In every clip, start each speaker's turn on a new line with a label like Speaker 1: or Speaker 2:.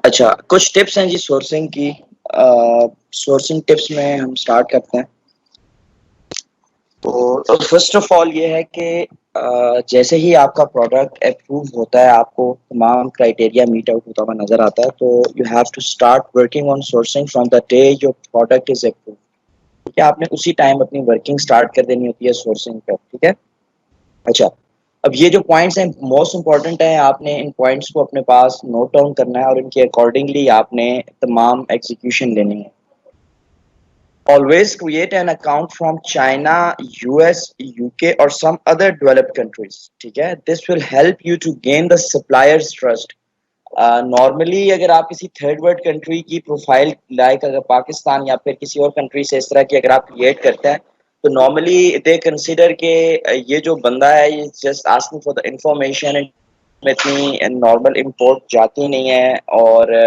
Speaker 1: अच्छा, कुछ टिप्स हैं जी सोर्सिंग की। सोर्सिंग टिप्स में हम स्टार्ट करते हैं। तो फर्स्ट ऑफ ऑल ये है कि जैसे ही आपका प्रोडक्ट अप्रूव होता है, आपको तमाम क्राइटेरिया मीट आउट होता हुआ नजर आता है, तो you have to start working on sourcing from the day your product is approve. ठीक है, आपने उसी टाइम अपनी वर्किंग स्टार्ट कर देनी होती है सोर्सिंग पर। ठीक है। अच्छा, अब ये जो पॉइंट्स हैं मोस्ट इंपॉर्टेंट है, आपने इन पॉइंट्स को अपने पास नोट डाउन करना है और इनके अकॉर्डिंगली आपने तमाम एग्जीक्यूशन लेनी है। Always create an account from China, US, UK or some other developed countries. ठीक है, this will help you to gain the suppliers trust. Normally अगर आप किसी थर्ड वर्ल्ड कंट्री की प्रोफाइल लाइक अगर पाकिस्तान या फिर किसी और कंट्री से इस तरह की अगर आप क्रिएट करते हैं, तो नॉर्मली दे कंसिडर के ये जो बंदा है ये just asking for the information, में इतनी नॉर्मल इंपोर्ट जाती नहीं है और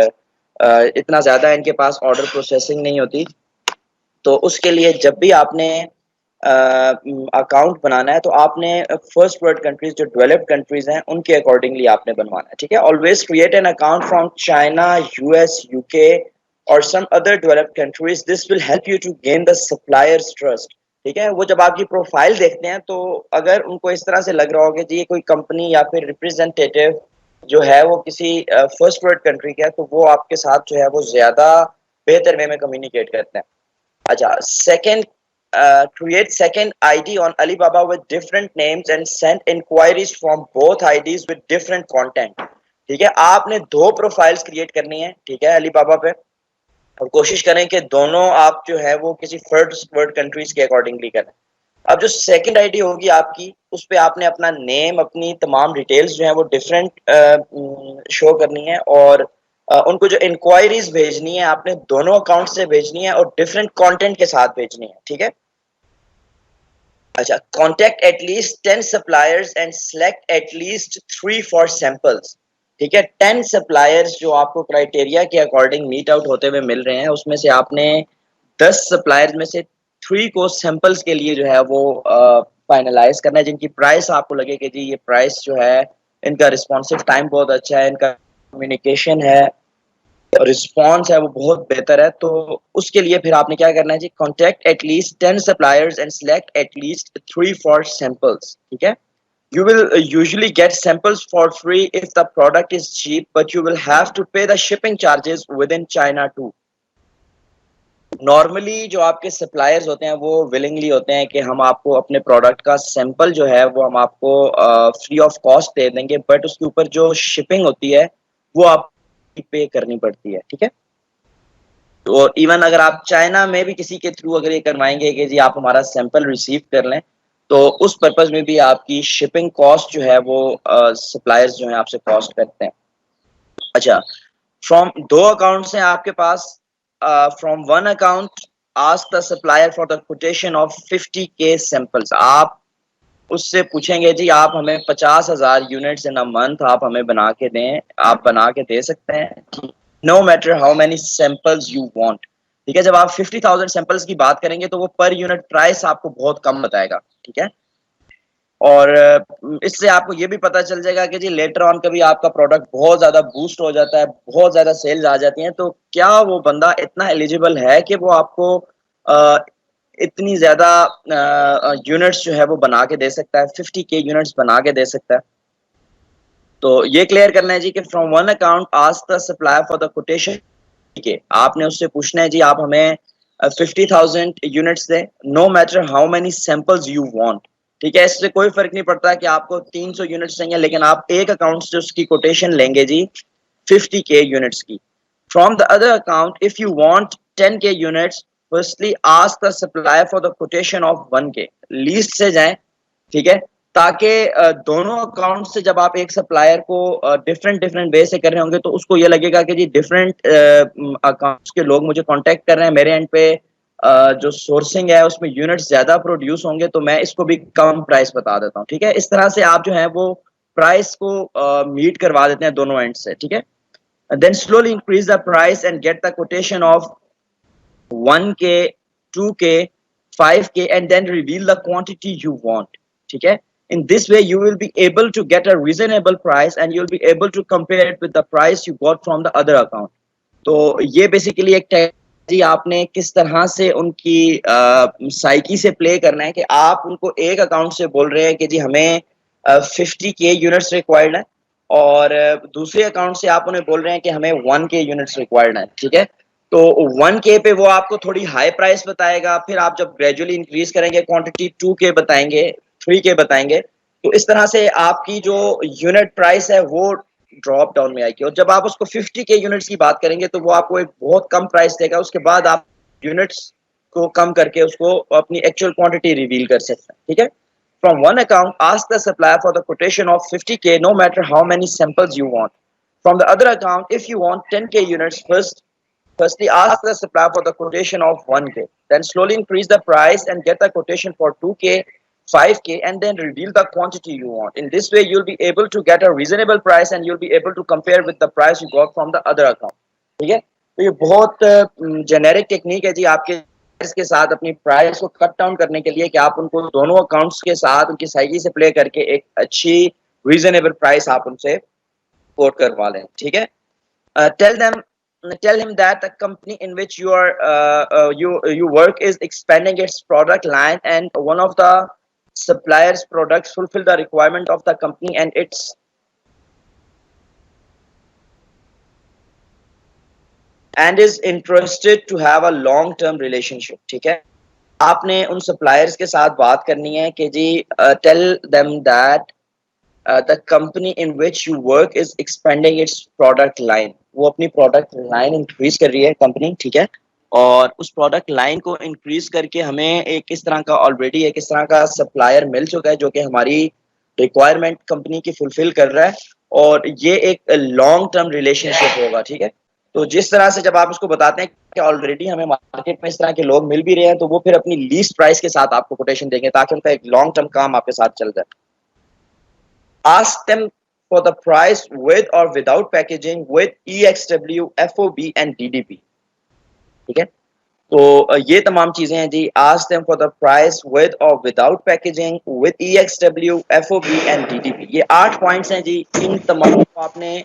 Speaker 1: इतना ज़्यादा इनके पास ऑर्डर प्रोसेसिंग नहीं होती। तो उसके लिए जब भी आपने अकाउंट बनाना है, तो आपने फर्स्ट वर्ल्ड कंट्रीज जो डेवलप्ड कंट्रीज हैं उनके अकॉर्डिंगली आपने बनवाना है। ठीक है, always create an account from China, US, UK और some other developed countries. This will help you to gain the suppliers trust. ठीक है, वो जब आपकी प्रोफाइल देखते हैं तो अगर उनको इस तरह से लग रहा होगा कि ये कोई कंपनी या फिर रिप्रेजेंटेटिव जो है वो किसी फर्स्ट वर्ल्ड कंट्री का है, तो वो आपके साथ जो है वो ज्यादा बेहतर वे में कम्युनिकेट करते हैं। अच्छा, second, create second ID on Alibaba with different names and send inquiries from both IDs with different content. ठीक है, आपने दो प्रोफाइल्स क्रिएट करनी है। ठीक है, अलीबाबा पे, और कोशिश करें कि दोनों आप जो है वो किसी फर्स्ट वर्ल्ड कंट्रीज के अकॉर्डिंगली करें। अब जो सेकंड आईडी होगी आपकी, उस पे आपने अपना नेम, अपनी तमाम डिटेल्स जो है वो डिफरेंट शो करनी है और उनको जो इंक्वायरीज भेजनी है आपने दोनों अकाउंट से भेजनी है और डिफरेंट कंटेंट के साथ भेजनी है। ठीक है। अच्छा, contact at least 10 suppliers and select at least 3 for samples. ठीक है, 10 सप्लायर्स जो आपको क्राइटेरिया के अकॉर्डिंग मीट आउट होते हुए मिल रहे हैं, उसमें से आपने 10 सप्लायर्स में से 3 को सैंपल्स के लिए जो है वो फाइनलाइज करना है, जिनकी प्राइस आपको लगे कि जी ये प्राइस जो है, इनका रिस्पॉन्सिव टाइम बहुत अच्छा है, इनका कम्युनिकेशन है, रिस्पॉन्स है वो बहुत बेहतर है। तो उसके लिए फिर आपने क्या करना है जी, contact at least 10 suppliers and select at least 3 for samples. ठीक है, you will usually get samples for free if the product is cheap, but you will have to pay the shipping charges within China too. Normally जो आपके suppliers होते हैं वो willingly होते हैं कि हम आपको अपने प्रोडक्ट का सैंपल जो है वो हम आपको फ्री ऑफ कॉस्ट दे देंगे, बट उसके ऊपर जो शिपिंग होती है वो आप पे करनी पड़ती है। ठीक है, तो इवन अगर आप चाइना में भी किसी के थ्रू अगर ये करवाएंगे कि जी आप हमारा सैंपल रिसीव कर लें, तो उस पर्पज में भी आपकी शिपिंग कॉस्ट जो है वो सप्लायर्स जो है आपसे कॉस्ट करते हैं। अच्छा, फ्रॉम दो अकाउंट्स हैं आपके पास। From one account ask the supplier for the quotation of 50K samples. आप उससे पूछेंगे जी आप हमें 50,000 यूनिट्स इन अ मंथ आप हमें बना के दें, आप बना के दे सकते हैं, no matter how many samples you want. ठीक है, जब आप 50,000 सैंपल्स की बात करेंगे तो वो पर यूनिट प्राइस आपको बहुत कम बताएगा। ठीक है, और इससे आपको ये भी पता चल जाएगा कि जी लेटर ऑन कभी आपका प्रोडक्ट बहुत ज्यादा बूस्ट हो जाता है, बहुत ज्यादा सेल्स आ जाती हैं, तो क्या वो बंदा इतना एलिजिबल है कि वो आपको इतनी ज्यादा यूनिट्स जो है वो बना के दे सकता है, 50K यूनिट्स बना के दे सकता है। तो ये क्लियर करना है जी कि from one account ask the supplier for the quotation. ठीक है, आपने उससे पूछना है जी आप हमें 50,000 यूनिट्स दें, no matter how many samples you want. ठीक है, इससे कोई फर्क नहीं पड़ता कि आपको 300 यूनिट्स चाहिए, लेकिन आप एक अकाउंट से उसकी कोटेशन लेंगे जी 50K यूनिट्स की। From the other account if you want 10K units, firstly ask the supplier for the quotation of 1K। Least से जाएं। ठीक है, ताकि दोनों अकाउंट से जब आप एक सप्लायर को डिफरेंट डिफरेंट वे से कर रहे होंगे, तो उसको ये लगेगा कि जी डिफरेंट अकाउंट्स के लोग मुझे कांटेक्ट कर रहे हैं, मेरे एंड पे जो सोर्सिंग है उसमें यूनिट्स ज्यादा प्रोड्यूस होंगे, तो मैं इसको भी कम प्राइस बता देता हूँ। ठीक है, इस तरह से आप जो है वो प्राइस को मीट करवा देते हैं दोनों एंड से। ठीक है, then slowly increase the price and get the quotation of 1K, 2K, 5K and then reveal the quantity you want. ठीक है, In this way you will be able to get a reasonable price and you will be able to compare it with the price you got from the other account. तो ये basically एक technology आपने किस तरह से उनकी psyche से play करना है कि आप उनको एक अकाउंट से बोल रहे हैं कि जी हमें 50K यूनिट्स रिक्वायर्ड है और दूसरे अकाउंट से आप उन्हें बोल रहे हैं कि हमें 1K यूनिट्स रिक्वायर्ड है, ठीक है। तो 1K पे वो आपको थोड़ी हाई प्राइस बताएगा, फिर आप जब ग्रेजुअली इंक्रीज करेंगे क्वांटिटी 2K बताएंगे, 3K बताएंगे, तो इस तरह से आपकी जो यूनिट प्राइस है वो ड्रॉप डाउन में आएगी। और जब आप उसको 50K यूनिट्स की बात करेंगे तो वो आपको एक बहुत कम प्राइस देगा, उसके बाद आप यूनिट्स को कम करके उसको अपनी एक्चुअल क्वांटिटी रिवील कर सकते हैं, ठीक है। From one account, ask the supplier for the quotation of 50K no matter how many samples you want. From the other account, if you want 10K units, firstly ask the supplier for the quotation of 1K. Then slowly increase the price and get the quotation for 2K, 5K, and then reveal the quantity you want. In this way, you'll be able to get a reasonable price and you'll be able to compare with the price you got from the other account. ठीक है, तो ये बहुत generic technique है जी आपके के साथ अपनी प्राइस को कट डाउन करने के लिए कि आप उनको दोनों अकाउंट्स के साथ उनकी साइकी से प्ले करके एक अच्छी रीजनेबल प्राइस आप उनसे कोट करवा लें, ठीक है। Tell him that the company in which you work is expanding its product line and one of the suppliers products fulfill the requirement of the company and is interested to have a long term relationship, ठीक है। आपने उन suppliers के साथ बात करनी है कि जी tell them that the company in which you work is expanding its product line. वो अपनी प्रोडक्ट लाइन इंक्रीज कर रही है कंपनी, ठीक है। और उस प्रोडक्ट लाइन को इंक्रीज करके हमें एक इस तरह का ऑलरेडी एक इस तरह का सप्लायर मिल चुका है जो कि हमारी रिक्वायरमेंट कंपनी की फुलफिल कर रहा है और ये एक लॉन्ग टर्म रिलेशनशिप होगा, ठीक है। तो जिस तरह से जब आप उसको बताते हैं कि ऑलरेडी हमें मार्केट में इस तरह के लोग मिल भी रहे हैं तो वो फिर अपनी लीस्ट प्राइस के साथ आपको कोटेशन देंगे ताकि उनका एक लॉन्ग टर्म काम आपके साथ चल जाए। Ask them for the price with or without packaging with EXW, FOB and DDP, ठीक है। तो ये तमाम चीजें हैं जी। Ask them for the price with or without packaging with EXW, FOB and DDP। ये 8 पॉइंट्स हैं जी। इन तमाम को आपने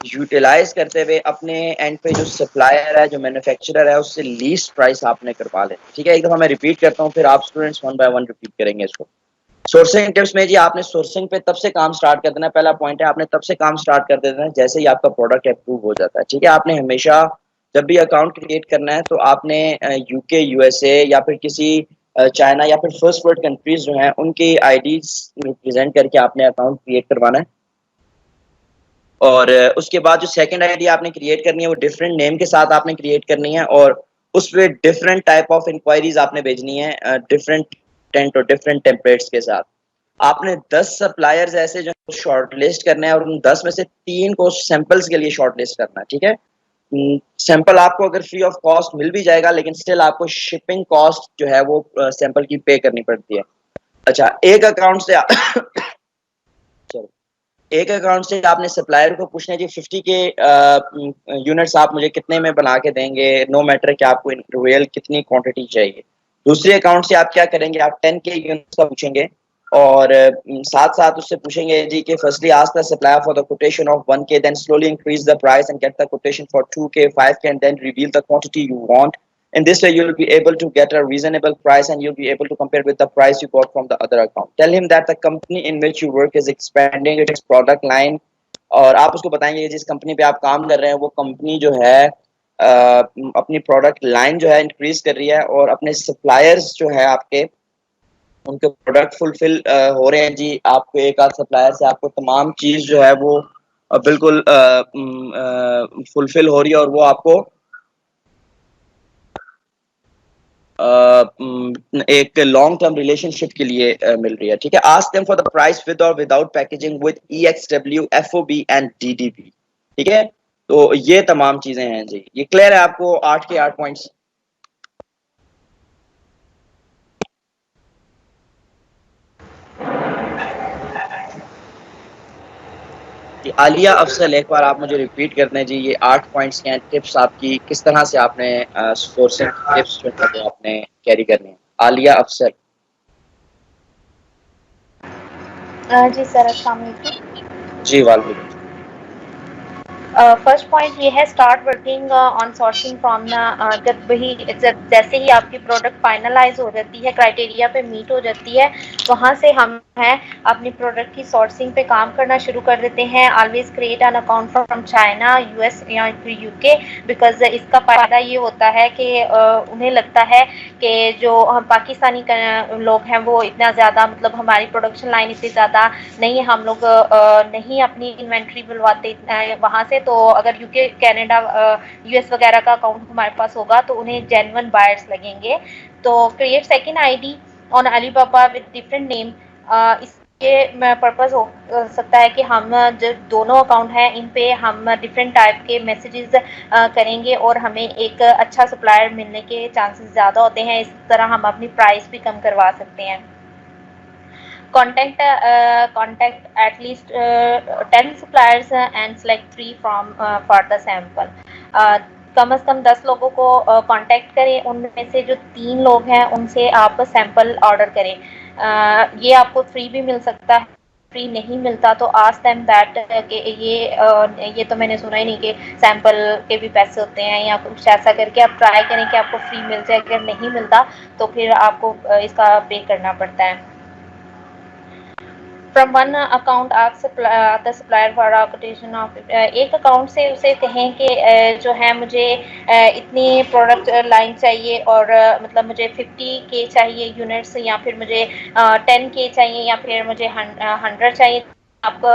Speaker 1: यूटिलाइज करते हुए अपने एंड पे जो सप्लायर है, जो मैन्युफैक्चरर है, उससे लीस्ट प्राइस आपने करवा लें, ठीक है। एक दफा मैं रिपीट करता हूँ, फिर आप students one by one repeat करेंगे इसको। सोर्सिंग टिप्स में जी आपने सोर्सिंग पे तब से काम स्टार्ट कर देना है। पहला पॉइंट है, आपने तब से काम स्टार्ट कर देना है जैसे ही आपका प्रोडक्ट अप्रूव हो जाता है, ठीक है। आपने हमेशा जब भी अकाउंट क्रिएट करना है तो आपने यूके, यूएसए या फिर किसी चाइना या फिर फर्स्ट वर्ल्ड कंट्रीज जो हैं उनकी आईडीज रिप्रेजेंट करके आपने अकाउंट क्रिएट करवाना है। और उसके बाद जो सेकंड आईडी आपने क्रिएट करनी है वो डिफरेंट नेम के साथ आपने क्रिएट करनी है और उस पे डिफरेंट टाइप ऑफ इंक्वायरीज आपने भेजनी है डिफरेंट टेंट और डिफरेंट टेम्पलेट्स के साथ। आपने 10 सप्लायर्स ऐसे जो शॉर्टलिस्ट करने हैं और उन 10 में से 3 को सैंपल्स के लिए शॉर्टलिस्ट करना है, ठीक है। सैंपल आपको अगर फ्री ऑफ कॉस्ट मिल भी जाएगा लेकिन स्टिल आपको शिपिंग कॉस्ट जो है वो सैंपल की पे करनी पड़ती है। अच्छा, एक अकाउंट से एक अकाउंट से आपने सप्लायर को पूछना है जी 50K यूनिट्स आप मुझे कितने में बना के देंगे, नो मैटर कि आपको रियल कितनी क्वांटिटी चाहिए। दूसरे अकाउंट से आप क्या करेंगे, आप 10K यूनिट्स का पूछेंगे और साथ साथ उससे पूछेंगे जी कि firstly ask the supplier for the quotation of 1K, then slowly increase the price and get the quotation for 2K, 5K and then reveal the quantity you want. In this way, you'll be able to get a reasonable price and you'll be able to compare with the price you got from the other account. Tell him that the company in which you work is expanding its product line और आप उसको बताएंगे कि जिस company पे आप काम कर रहे हैं वो कंपनी जो है अपनी प्रोडक्ट लाइन जो है इंक्रीज कर रही है और अपने सप्लायर्स जो है आपके उनके प्रोडक्ट फुलफिल हो रहे हैं जी। आपको एक आध सप्लायर से आपको तमाम चीज जो है वो बिल्कुल फुलफिल हो रही है और वो आपको एक लॉन्ग टर्म रिलेशनशिप के लिए मिल रही है, ठीक है। Ask them for the price with और without packaging with EXW, FOB and DDP, ठीक है। तो ये तमाम चीजें हैं जी। ये क्लियर है आपको 8 के 8 पॉइंट्स? आलिया अफसल, एक बार आप मुझे रिपीट कर दें जी, ये 8 पॉइंट्स के टिप्स आपकी किस तरह से आपने सोर्सिंग टिप्स जो है आपने कैरी करनी है। आलिया अफसल।
Speaker 2: जी सर, अस्सलाम वालेकुम।
Speaker 1: जी, वालेकुम।
Speaker 2: फर्स्ट पॉइंट ये है, start working on sourcing from the जैसे ही आपकी प्रोडक्ट फाइनलाइज हो जाती है, क्राइटेरिया पे मीट हो जाती है, वहाँ से हम है अपनी प्रोडक्ट की सोर्सिंग पे काम करना शुरू कर देते हैं। Always create an account from China, US या फिर यूके, बिकॉज इसका फायदा ये होता है कि उन्हें लगता है कि जो हम पाकिस्तानी लोग हैं वो इतना ज़्यादा, मतलब हमारी प्रोडक्शन लाइन इतनी ज़्यादा नहीं है, हम लोग नहीं अपनी इन्वेंट्री बुलवाते वहाँ से। तो अगर यूके, कनाडा, यूएस वगैरह का अकाउंट हमारे पास होगा तो उन्हें जेन्युइन बायर्स लगेंगे। तो create second ID on Alibaba with different name. इसके पर्पस हो सकता है कि हम जो दोनों अकाउंट हैं इन पे हम डिफरेंट टाइप के मैसेजेस करेंगे और हमें एक अच्छा सप्लायर मिलने के चांसेस ज़्यादा होते हैं। इस तरह हम अपनी प्राइस भी कम करवा सकते हैं। Contact at least 10 suppliers and select 3 from for the sample. कम से कम 10 लोगों को कांटेक्ट करें, उनमें से जो 3 लोग हैं उनसे आप सैंपल ऑर्डर करें। ये आपको फ्री भी मिल सकता है, फ्री नहीं मिलता तो आस्क देम दैट कि ये तो मैंने सुना ही नहीं कि सैंपल के भी पैसे होते हैं, या कुछ ऐसा करके आप ट्राई करें कि आपको फ्री मिल जाए। अगर नहीं मिलता तो फिर आपको इसका पे करना पड़ता है। फ्रॉम वन अकाउंट आप the supplier for quotation of, एक अकाउंट से उसे कहें कि जो है मुझे इतनी प्रोडक्ट लाइन चाहिए और मतलब मुझे 50K चाहिए यूनिट्स, या फिर मुझे 10K चाहिए, या फिर मुझे 100 चाहिए। आप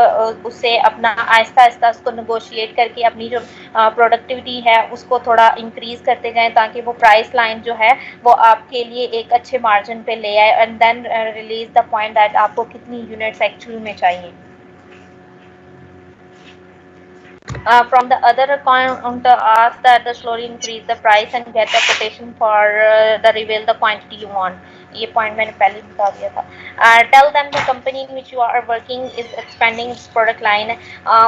Speaker 2: उससे अपना आहिस्ता आहिस्ता उसको नेगोशिएट करके अपनी जो प्रोडक्टिविटी है उसको थोड़ा इंक्रीज करते जाएं, ताकि वो प्राइस लाइन जो है वो आपके लिए एक अच्छे मार्जिन पे ले आए, and then release the point that आपको कितनी यूनिट्स एक्चुअल में चाहिए। From the other account, ask that the slowly increase the price and get the quotation for the reveal the quantity you want. ये point मैंने पहले बता दिया था। Tell them the company in which you are working is expanding its product line.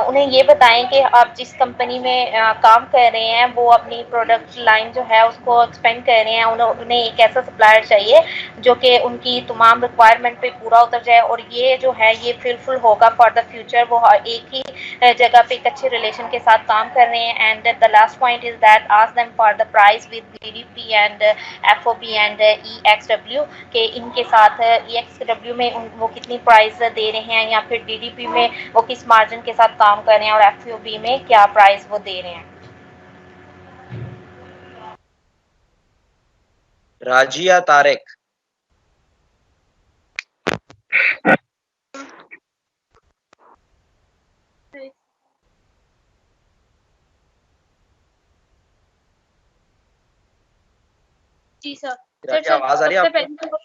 Speaker 2: उन्हें ये बताएं कि आप जिस कंपनी में काम कर रहे हैं वो अपनी प्रोडक्ट लाइन जो है उसको एक्सपेंड कर रहे हैं। उन्हें एक ऐसा सप्लायर चाहिए जो कि उनकी तमाम रिक्वायरमेंट पे पूरा उतर जाए, और ये जो है ये फुलफिल होगा फॉर द फ्यूचर। वो एक ही जगह पे एक अच्छे रिलेशन के साथ काम कर रहे हैं। And the last point is that ask them for the price with DDP and FOB and EXW, के इनके साथ ईएक्सडब्ल्यू में वो कितनी प्राइस दे रहे हैं, या फिर डीडीपी में वो किस मार्जिन के साथ काम कर रहे हैं, और एफओबी में क्या प्राइस वो दे रहे हैं।
Speaker 1: राजिया तारेक।
Speaker 3: जी सर।
Speaker 1: राजिया, आवाज आ रही है
Speaker 3: सबसे
Speaker 1: आपको?
Speaker 3: पहले तो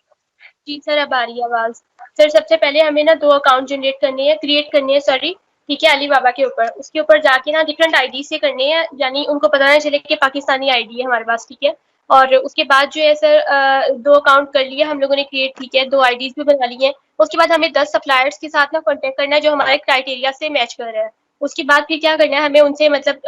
Speaker 3: जी सर, अब आ रही है आवाज़। सर सबसे पहले हमें ना 2 अकाउंट जनरेट करने हैं, क्रिएट करने हैं, सॉरी, ठीक है, अलीबाबा के ऊपर। उसके ऊपर जाके ना डिफरेंट आईडी से करने हैं, यानी उनको पता ना चले कि पाकिस्तानी आईडी है हमारे पास, ठीक है। और उसके बाद जो है सर 2 अकाउंट कर लिए हम लोगों ने क्रिएट, ठीक है, 2 आईडीज़ भी बना ली हैं। उसके बाद हमें 10 सप्लायर्स के साथ ना कॉन्टैक्ट करना है जो हमारे क्राइटेरिया से मैच कर रहा है। उसके बाद फिर क्या करना है, हमें उनसे मतलब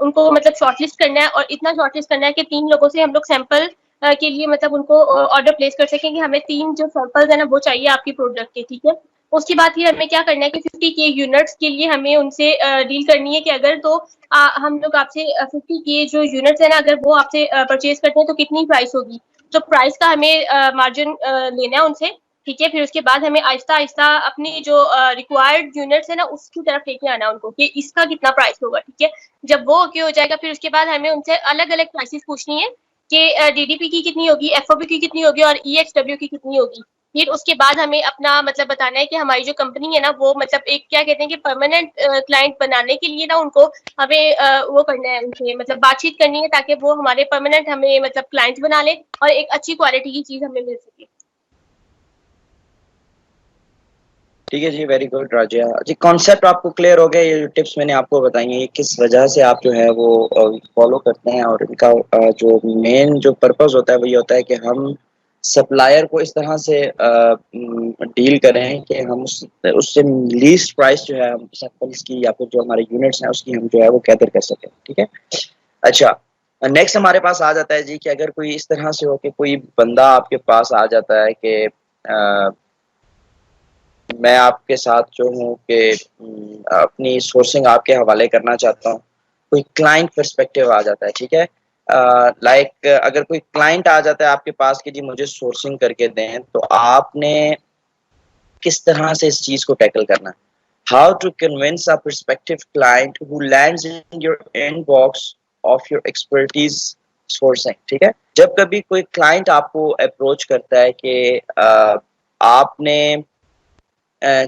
Speaker 3: उनको मतलब शॉर्टलिस्ट करना है, और इतना शॉर्टलिस्ट करना है कि 3 लोगों से हम लोग सैंपल के लिए मतलब उनको ऑर्डर प्लेस कर सकें कि हमें 3 जो सैंपल्स है ना वो चाहिए आपकी प्रोडक्ट के, ठीक है। उसके बाद फिर हमें क्या करना है कि 50K यूनिट्स के लिए हमें उनसे डील करनी है कि अगर तो हम लोग आपसे 50K जो यूनिट्स है ना, अगर वो आपसे परचेज करते हैं तो कितनी प्राइस होगी। तो प्राइस का हमें मार्जिन लेना है उनसे, ठीक है। फिर उसके बाद हमें आहिस्ता आहिस्ता अपनी जो रिक्वायर्ड यूनिट्स है ना उसकी तरफ लेके आना है उनको कि इसका कितना प्राइस होगा, ठीक है। जब वो ओके हो जाएगा फिर उसके बाद हमें उनसे अलग अलग प्राइसेस पूछनी है कि डीडीपी की कितनी होगी, एफओबी की कितनी होगी और ईएक्सडब्ल्यू की कितनी होगी। फिर उसके बाद हमें अपना मतलब बताना है कि हमारी जो कंपनी है ना वो मतलब एक क्या कहते हैं कि परमानेंट क्लाइंट बनाने के लिए ना उनको हमें वो करना है, उनसे मतलब बातचीत करनी है ताकि वो हमारे परमानेंट हमें मतलब क्लाइंट बना ले और एक अच्छी क्वालिटी की चीज हमें मिल सके।
Speaker 1: ठीक है जी, वेरी गुड राजिया जी। कॉन्सेप्ट आपको क्लियर हो गया? ये जो टिप्स मैंने आपको बताई हैं ये किस वजह से आप जो है वो फॉलो करते हैं, और इनका जो मेन जो पर्पस होता है वो ये होता है कि हम सप्लायर को इस तरह से डील करें कि हम उससे लीस्ट प्राइस जो है हम सैंपल्स की या फिर जो हमारे यूनिट्स हैं उसकी हम जो है वो गैदर कर सकें। ठीक है। अच्छा, नेक्स्ट हमारे पास आ जाता है जी कि अगर कोई इस तरह से हो कि कोई बंदा आपके पास आ जाता है कि मैं आपके साथ जो हूँ कि अपनी सोर्सिंग आपके हवाले करना चाहता हूँ। कोई क्लाइंट पर्सपेक्टिव आ जाता है, ठीक है? लाइक अगर कोई क्लाइंट आ जाता है आपके पास कि जी मुझे सोर्सिंग करके दें, तो आपने किस तरह से इस चीज़ को टैकल करना है? How to convince a perspective client who lands in your inbox of your expertise sourcing, ठीक है? जब कभी कोई क्लाइंट आपको अप्रोच करता है कि आपने अ,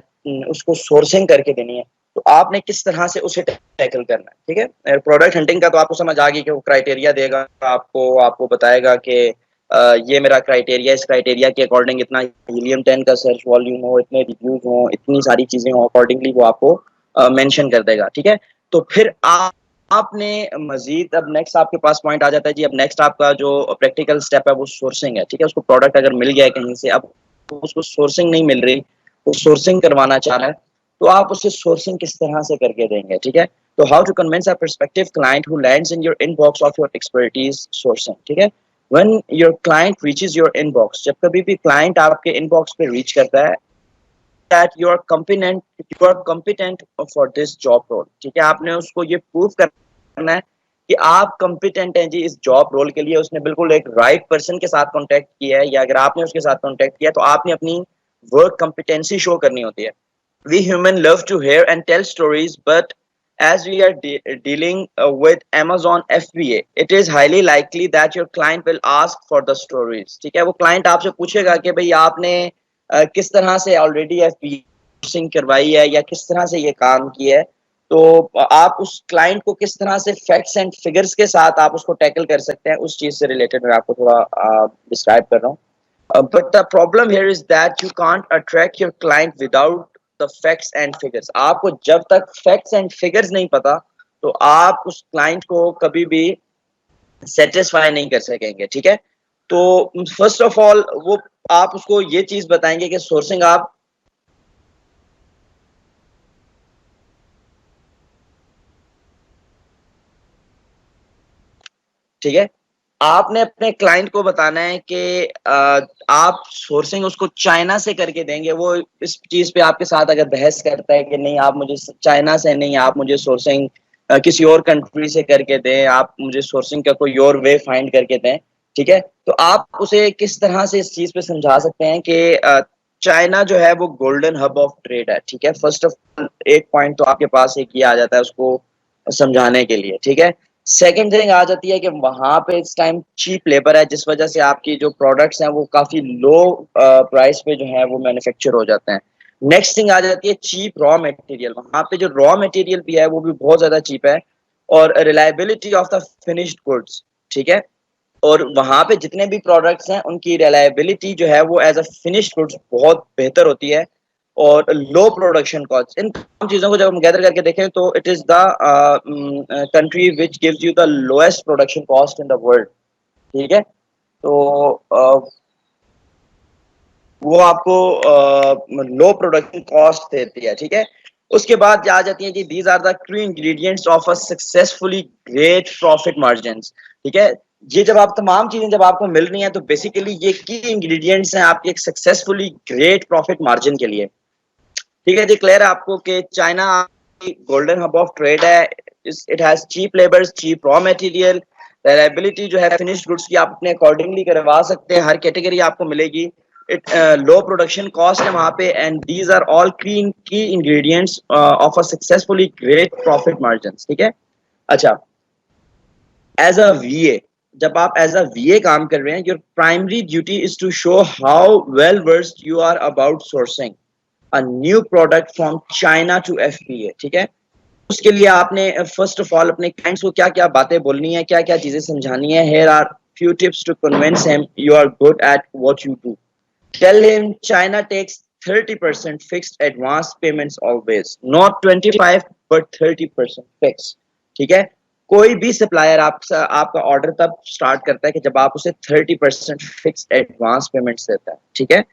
Speaker 1: उसको सोर्सिंग करके देनी है, तो आपने किस तरह से उसे टैकल करना है, ठीक है? प्रोडक्ट हंटिंग का तो आपको समझ आ गई कि वो क्राइटेरिया देगा आपको, आपको बताएगा कि ये मेरा क्राइटेरिया, इस क्राइटेरिया के अकॉर्डिंग इतना हीलियम 10 का सर्च वॉल्यूम हो, इतने रिव्यूज हो, इतनी सारी चीजें हो, अकॉर्डिंगली वो आपको मेंशन कर देगा, ठीक है? तो फिर आपने मजीद अब नेक्स्ट आपके पास पॉइंट आ जाता है जी। अब नेक्स्ट आपका जो प्रैक्टिकल स्टेप है वो सोर्सिंग है, ठीक है? उसको प्रोडक्ट अगर मिल गया है कहीं से, अब उसको सोर्सिंग नहीं मिल रही, वो सोर्सिंग करवाना चाह रहा है, तो आप उसे सोर्सिंग किस तरह से करके देंगे, ठीक है? तो how to convince a perspective client who lands in your inbox of your expertise sourcing, ठीक है? When your client reaches your inbox, जब कभी भी क्लाइंट आपके इनबॉक्स पे रीच करता है, that you are competent for this job role, ठीक है? आपने उसको ये प्रूव करना है कि आप कॉम्पिटेंट हैं जी इस जॉब रोल के लिए। उसने बिल्कुल एक राइट पर्सन के साथ कॉन्टेक्ट किया है, या अगर आपने उसके साथ कॉन्टेक्ट किया तो आपने अपनी वर्क कॉम्पिटेंसी शो करनी होती है। We human love to hear and tell stories, but as we are dealing with Amazon FBA, it is highly likely that your client will ask for the stories, ठीक है? वो client आपसे पूछेगा कि भाई आपने किस तरह से ऑलरेडी FBA कोर्सिंग करवाई है, या किस तरह से ये काम किया है। तो आप उस क्लाइंट को किस तरह से फैक्ट्स एंड फिगर्स के साथ आप उसको टैकल कर सकते हैं, उस चीज से रिलेटेड मैं आपको थोड़ा डिस्क्राइब कर रहा हूँ। But the problem here is that you can't attract your client without the facts and figures. आपको जब तक facts and figures नहीं पता, तो आप उस client को कभी भी satisfy नहीं कर सकेंगे, ठीक है? तो first of all वो आप उसको ये चीज बताएंगे कि sourcing आप ठीक है? आपने अपने क्लाइंट को बताना है कि आप सोर्सिंग उसको चाइना से करके देंगे। वो इस चीज पे आपके साथ अगर बहस करता है कि नहीं आप मुझे चाइना से नहीं, आप मुझे सोर्सिंग किसी और कंट्री से करके दें, आप मुझे सोर्सिंग का कोई और वे फाइंड करके दें, ठीक है? तो आप उसे किस तरह से इस चीज पे समझा सकते हैं कि चाइना जो है वो गोल्डन हब ऑफ ट्रेड है, ठीक है? फर्स्ट ऑफ ऑल एक पॉइंट तो आपके पास एक ही आ जाता है उसको समझाने के लिए, ठीक है? सेकंड थिंग आ जाती है कि वहां पे इस टाइम चीप लेबर है, जिस वजह से आपकी जो प्रोडक्ट्स हैं वो काफी लो प्राइस पे जो है वो मैन्युफैक्चर हो जाते हैं। नेक्स्ट थिंग आ जाती है चीप रॉ मटेरियल। वहां पे जो रॉ मटेरियल भी है वो भी बहुत ज्यादा चीप है, और reliability of the finished goods, ठीक है? और वहां पे जितने भी प्रोडक्ट्स हैं उनकी रिलायबिलिटी जो है वो एज अ फिनिश्ड गुड्स बहुत बेहतर होती है, और लो प्रोडक्शन कॉस्ट। इन तमाम चीजों को जब हम गैदर करके देखें तो it is the country which gives you the lowest production cost in the world, ठीक है? तो वो आपको लो प्रोडक्शन कॉस्ट देती है, ठीक है? उसके बाद आ जाती है जी these are the key ingredients of a successfully great profit margins, ठीक है? ये जब आप तमाम चीजें जब आपको मिल रही हैं तो बेसिकली ये की इंग्रेडिएंट्स हैं आपके एक सक्सेसफुली ग्रेट प्रॉफिट मार्जिन के लिए, ठीक है जी? क्लियर है आपको कि China golden hub of trade है, it has cheap labours, cheap raw material, reliability जो है फिनिश्ड गुड्स की आप अपने अकॉर्डिंगली करवा सकते हैं, हर कैटेगरी आपको मिलेगी। इट लो प्रोडक्शन कॉस्ट है वहां पे, एंड दीज आर ऑल की ingredients of a successfully great profit margins, ठीक है? अच्छा, एज अ वीए, जब आप एज अ वीए काम कर रहे हैं, your primary duty is to show how well versed you are about sourcing a new product from China to FPA, ठीक है? उसके लिए आपने फर्स्ट ऑफ ऑल अपने क्लाइंट्स को क्या क्या बातें बोलनी है, क्या क्या चीजें समझानी है। Here are few tips to convince him you are good at what you do. Tell him China takes 30% fixed advance payments always, not 25 but 30% fixed, ठीक है? कोई भी सप्लायर आपका ऑर्डर तब स्टार्ट करता है कि जब आप उसे 30% फिक्स्ड एडवांस पेमेंट्स देता है, ठीक है?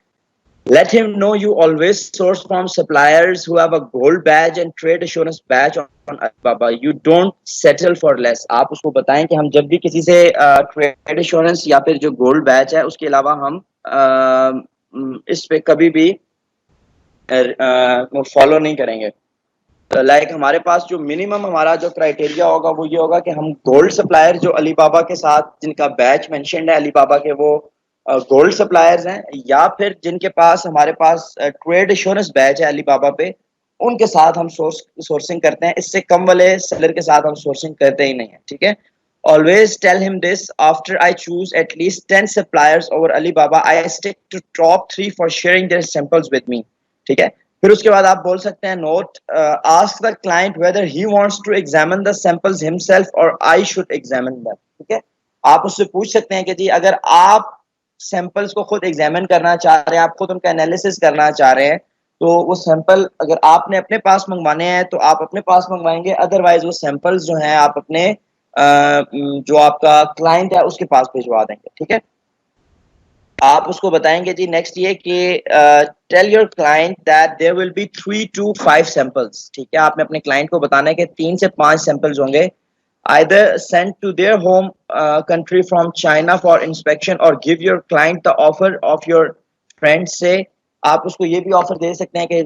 Speaker 1: Let him know you always source from suppliers who have a gold badge and trade assurance badge on Alibaba. You don't settle for less. आप उसको बताएं कि हम जब भी किसी से ट्रेड एश्योरेंस या फिर जो गोल्ड बैच है उसके अलावा हम इस पे कभी भी फॉलो नहीं करेंगे। लाइक हमारे पास जो मिनिमम हमारा जो क्राइटेरिया होगा वो ये होगा कि हम गोल्ड सप्लायर जो अली बाबा के साथ जिनका बैच मेंशन्ड है अली बाबा के, वो गोल्ड सप्लायर्स हैं, या फिर जिनके पास हमारे पास ट्रेड इंश्योरेंस बैच है अली बाबा पे, उनके साथ हम सोर्सिंग करते हैं। इससे कम वाले सेलर के साथ हम सोर्सिंग करते ही नहीं है, ठीक है। Always tell him this after I choose at least 10 suppliers over Alibaba, I stick to top 3 for sharing their samples with me, ठीक है। फिर उसके बाद आप बोल सकते हैं note, ask the client whether he wants to examine the samples himself और आई शुड एग्जामिन देम, ठीक है। आप उससे पूछ सकते हैं कि जी अगर आप सैंपल्स को खुद एग्जामिन करना चाह रहे हैं, आप खुद उनका एनालिसिस करना चाह रहे हैं, तो वो सैंपल अगर आपने अपने पास मंगवाने हैं तो आप अपने पास मंगवाएंगे, अदरवाइज वो सैंपल्स जो हैं आप अपने जो आपका क्लाइंट है उसके पास भिजवा देंगे, ठीक है। आप उसको बताएंगे जी नेक्स्ट ये कि tell your client that there will be 3 to 5 samples, ठीक है। आपने अपने क्लाइंट को बताना है कि 3 से 5 सैंपल्स होंगे, either sent to their home country from China for inspection, or give your client the offer of your friend से। आप उसको ये भी ऑफर दे सकते हैं कि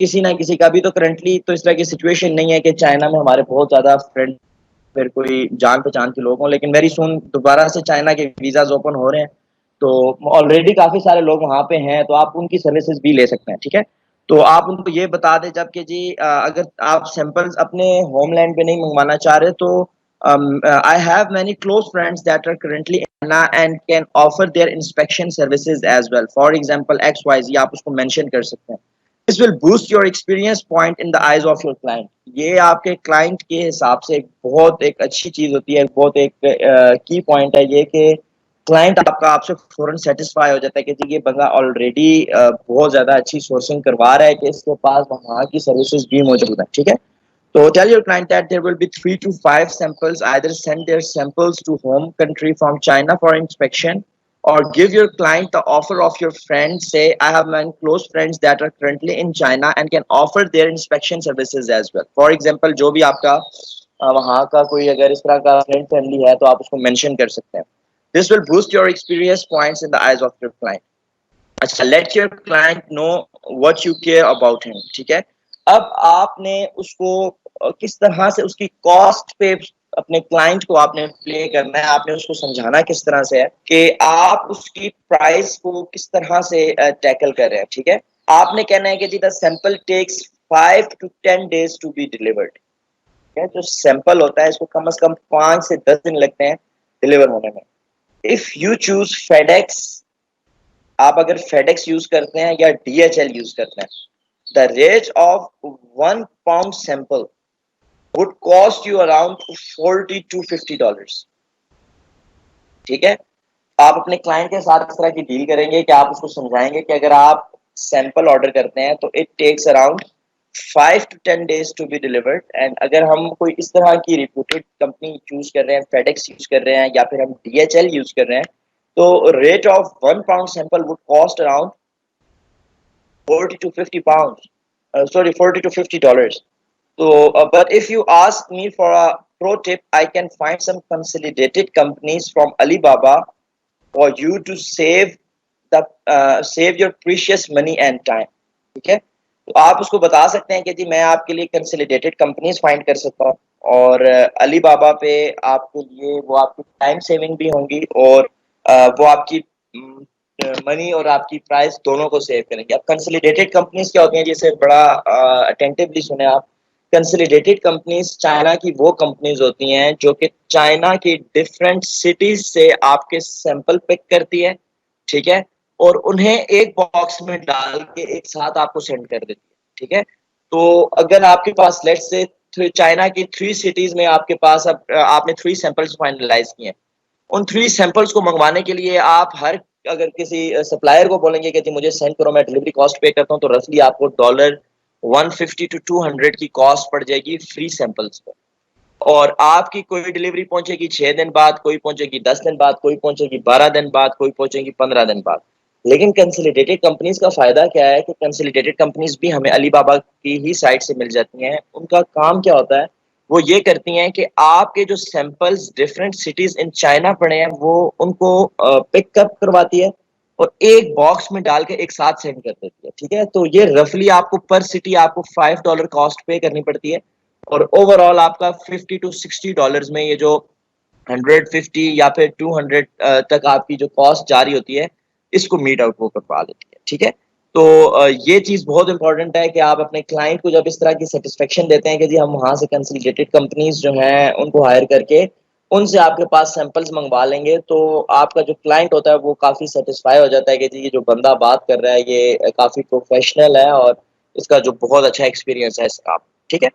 Speaker 1: किसी ना किसी का भी तो करंटली तो इस तरह की सिचुएशन नहीं है कि चाइना में हमारे बहुत ज़्यादा फ्रेंड फिर कोई जान पहचान के लोग हों, लेकिन वेरी सुन दोबारा से चाइना के वीज़ाज ओपन हो रहे हैं, तो ऑलरेडी काफ़ी सारे लोग वहाँ पे हैं, तो आप उनकी सर्विसेज भी ले सकते हैं, ठीक है। तो आप उनको ये बता दें जब कि जी अगर आप सैंपल्स अपने होमलैंड पे नहीं मंगवाना चाह रहे तो I have many close friends that are currently in China and can offer their inspection services as well. For example, XYZ आप उसको mention कर सकते हैं। This will boost your experience point in the eyes of your client. ये आपके client के हिसाब से एक अच्छी चीज होती है, बहुत एक की पॉइंट है ये कि क्लाइंट आपका आपसे फौरन सेटिस्फाई हो जाता है कि जी ये बंदा ऑलरेडी बहुत ज्यादा अच्छी सोर्सिंग करवा रहा है कि इसके पास वहाँ की सर्विसेज भी मौजूद है, ठीक है। So tell your client that there will be 3 to 5 samples. Either send their samples to home country from China for inspection, or give your client the offer of your friend. Say, I have many close friends that are currently in China and can offer their inspection services as well. For example, जो भी आपका वहाँ का कोई अगर इस तरह का फ्रेंड फैमिली है तो आप उसको मेंशन कर सकते हैं। This will boost your experience points in the eyes of your client. अच्छा, let your client know what you care about him, ठीक है। अब आपने उसको किस तरह से उसकी कॉस्ट पे अपने क्लाइंट को आपने प्ले करना है, आपने उसको समझाना किस तरह से है कि आप उसकी प्राइस को किस तरह से टैकल कर रहे हैं, ठीक है। आपने कहना है कि जी the sample takes 5 to 10 days to be delivered, ठीक है। जो सैंपल होता है इसको कम से कम 5 से 10 दिन लगते हैं डिलीवर होने में। इफ यू चूज फेडेक्स, आप अगर फेडेक्स यूज करते हैं या DHL यूज करते हैं, the rate of 1 pound sample would cost you around $40 to $50, ठीक है। आप अपने क्लाइंट के साथ इस तरह की डील करेंगे कि आप उसको समझाएंगे कि अगर आप सैंपल ऑर्डर करते हैं तो it takes around 5 to 10 days to be delivered, and अगर हम कोई इस तरह की रिप्यूटेड कंपनी चूज कर रहे हैं, फेडेक्स यूज कर रहे हैं या फिर हम DHL यूज कर रहे हैं, तो rate of 1 pound sample would cost around 40 to 50 pounds. $40 to $50. So, but if you ask me for a pro tip, I can find some consolidated companies from Alibaba for you to save your precious money and time. ठीक है, तो आप उसको बता सकते हैं कि जी मैं आपके लिए कंसोलिडेटेड कंपनीज फाइंड कर सकता हूँ, और अलीबाबा पे आपके लिए वो आपकी टाइम सेविंग भी होंगी और वो आपकी मनी और आपकी प्राइस दोनों को सेव करेंगे। अब कंसोलिडेटेड कंपनीज क्या होती हैं, जिसे बड़ा अटेंटिवली सुने आप। कंसोलिडेटेड कंपनीज चाइना की वो कंपनीज होती हैं जो कि चाइना की डिफरेंट सिटीज से आपके सैंपल पिक करती है, ठीक है, और उन्हें एक बॉक्स में डाल के एक साथ आपको सेंड कर देती है, ठीक है। तो अगर आपके पास लेट्स से चाइना की 3 सिटीज में आपके पास अब आपने 3 सैंपल्स फाइनलाइज किए हैं, उन 3 सैंपल्स को मंगवाने के लिए आप अगर किसी सप्लायर को बोलेंगे कि जी मुझे सेंड करो, मैं डिलीवरी कॉस्ट पे करता हूँ, तो रफली आपको $150 to $200 की कॉस्ट पड़ जाएगी फ्री सैंपल्स पर। और आपकी कोई डिलीवरी पहुंचेगी 6 दिन बाद, कोई पहुंचेगी 10 दिन बाद, कोई पहुंचेगी 12 दिन बाद, कोई पहुंचेगी 15 दिन बाद। लेकिन कंसोलिडेटेड कंपनीज का फायदा क्या है कि कंसोलिडेटेड कंपनीज भी हमें अलीबाबा की ही साइट से मिल जाती हैं। उनका काम क्या होता है, वो ये करती हैं कि आपके जो samples different cities in China पड़े हैं वो उनको पिकअप करवाती है, और एक बॉक्स में डाल के एक साथ सेंड कर देती है, ठीक है। तो ये रफली आपको पर सिटी आपको $5 कॉस्ट पे करनी पड़ती है, और ओवरऑल आपका $50 to $60 में ये जो 150 या फिर 200 तक आपकी जो कॉस्ट जा रही होती है, इसको मीट आउट वो करवा देती है, ठीक है। तो ये चीज़ बहुत इंपॉर्टेंट है कि आप अपने क्लाइंट को जब इस तरह की सेटिस्फेक्शन देते हैं कि जी हम वहाँ से कंसल्टेटेड कंपनीज जो हैं उनको हायर करके उनसे आपके पास सैंपल्स मंगवा लेंगे, तो आपका जो क्लाइंट होता है वो काफ़ी सेटिस्फाई हो जाता है कि जी ये जो बंदा बात कर रहा है ये काफ़ी प्रोफेशनल है और इसका जो बहुत अच्छा एक्सपीरियंस है इस काम, ठीक है।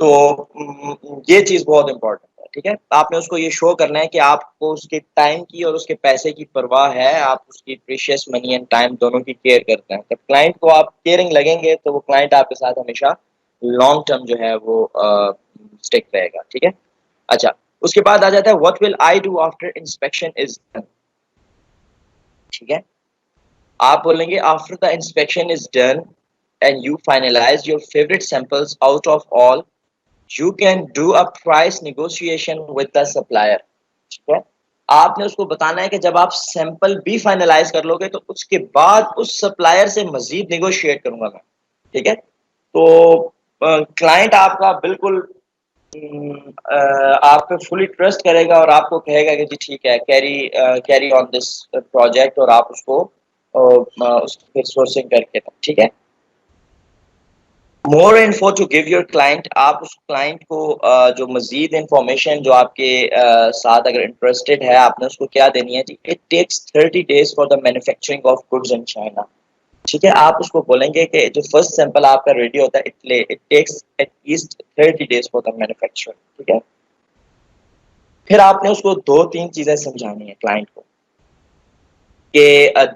Speaker 1: तो ये चीज़ बहुत इम्पोर्टेंट है, ठीक है। आपने उसको ये शो करना है कि आपको उसके टाइम की और उसके पैसे की परवाह है, आप उसकी प्रीशियस मनी एंड टाइम दोनों की केयर करते हैं। जब क्लाइंट को आप केयरिंग लगेंगे तो वो क्लाइंट आपके साथ हमेशा लॉन्ग टर्म जो है वो स्टिक रहेगा, ठीक है। अच्छा, उसके बाद आ जाता है what will I do after inspection is done, ठीक है। आप बोलेंगे after the inspection is done and you finalise your favourite samples out of all, you can do a price negotiation with the supplier, ठीक है। आपने उसको बताना है कि जब आप सैंपल भी फाइनलाइज कर लोगे तो उसके बाद उस सप्लायर से मजीद निगोशिएट करूंगा मैं, ठीक है। तो क्लाइंट आपका बिल्कुल आप पे फुली ट्रस्ट करेगा और आपको कहेगा कि जी ठीक है, कैरी ऑन दिस प्रोजेक्ट, और आप उसको उसकी सोर्सिंग करके, ठीक है। More info to give your client, आप उस क्लाइंट को जो मजीद इंफॉर्मेशन जो आपके साथ अगर इंटरेस्टेड है आपने उसको क्या देनी है जी, it takes 30 days for the manufacturing of goods in China, ठीक है। आप उसको बोलेंगे कि जो फर्स्ट सैंपल आपका रेडी होता है it takes at least 30 days for the manufacturing, ठीक है। फिर आपने उसको 2-3 चीजें समझानी है क्लाइंट को कि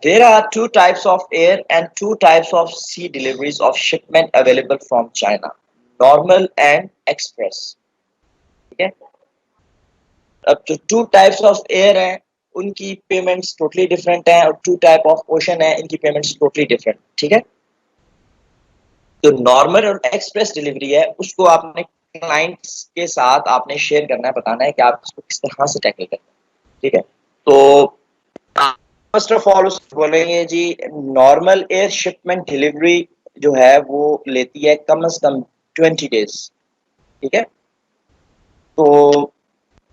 Speaker 1: there are two types of air and two types of sea deliveries of shipment available from China, normal and express, ठीक है। अब जो टू टाइप्स ऑफ एयर हैं उनकी पेमेंट्स टोटली डिफरेंट हैं, और टू टाइप ऑफ ओशन है इनकी पेमेंट्स टोटली डिफरेंट, ठीक है। तो नॉर्मल और एक्सप्रेस डिलीवरी है उसको आपने क्लाइंट्स के साथ आपने शेयर करना है, बताना है कि आप इसको किस तरह से टैकल करते हैं, ठीक है। तो फर्स्ट ऑफ ऑल उसको बोलेंगे जी नॉर्मल एयर शिपमेंट डिलीवरी जो है वो लेती है कम से कम 20 days, ठीक है। तो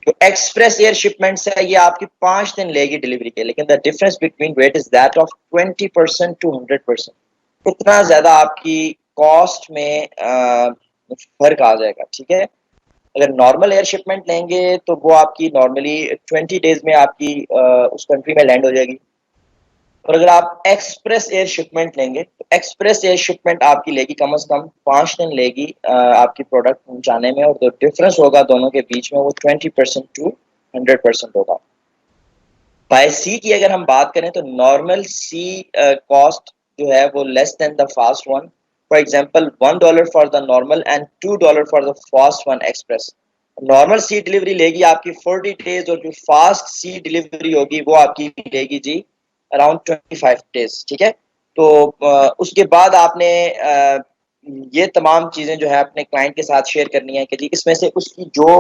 Speaker 1: जो एक्सप्रेस एयर शिपमेंट्स है ये आपकी 5 दिन लेगी डिलीवरी के, लेकिन the difference between rate is that of 20% to 100%, इतना ज्यादा आपकी कॉस्ट में फर्क आ जाएगा, ठीक है। अगर नॉर्मल एयर शिपमेंट लेंगे तो वो आपकी नॉर्मली 20 days में आपकी उस कंट्री में लैंड हो जाएगी, और अगर आप एक्सप्रेस एयर शिपमेंट लेंगे तो एक्सप्रेस एयर शिपमेंट आपकी लेगी कम से कम 5 दिन लेगी आपकी प्रोडक्ट पहुंचाने में, और जो डिफरेंस होगा दोनों के बीच में वो 20% to 100% होगा। बाय सी की अगर हम बात करें तो नॉर्मल सी कॉस्ट जो है वो less than the fast one, for example $1 for the normal and $2 for the fast one express. Normal sea delivery लेगी आपकी 40 days, और जो फास्ट सी डिलीवरी होगी वो आपकी लेगी जी अराउंड 25 days, ठीक है। तो उसके बाद आपने ये तमाम चीज़ें जो है अपने क्लाइंट के साथ शेयर करनी है कि जी इसमें से उसकी जो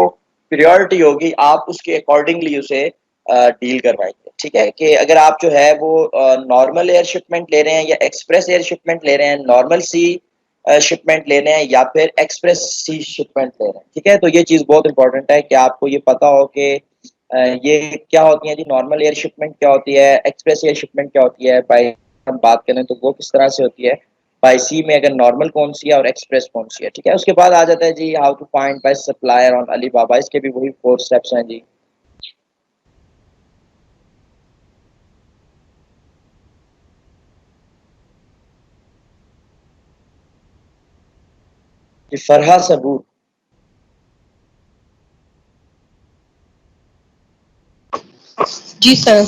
Speaker 1: प्रायोरिटी होगी आप उसके अकॉर्डिंगली उसे डील करवाएंगे, ठीक है। कि अगर आप जो है वो नॉर्मल एयर शिपमेंट ले रहे हैं या एक्सप्रेस एयर शिपमेंट ले रहे हैं, नॉर्मल सी शिपमेंट ले रहे हैं या फिर एक्सप्रेस सी शिपमेंट ले रहे हैं, ठीक है। तो ये चीज़ बहुत इंपॉर्टेंट है कि आपको ये पता हो कि ये क्या होती है जी, नॉर्मल एयर शिपमेंट क्या होती है, एक्सप्रेस एयर शिपमेंट क्या होती है, बाय हम बात करें तो वो किस तरह से होती है, बाय सी में अगर नॉर्मल कौन सी है और एक्सप्रेस कौन सी है, ठीक है। उसके बाद आ जाता है जी how to find buy supplier on Alibaba, इसके भी वही 4 स्टेप्स हैं जी। फरहा सबूर,
Speaker 4: जी सर।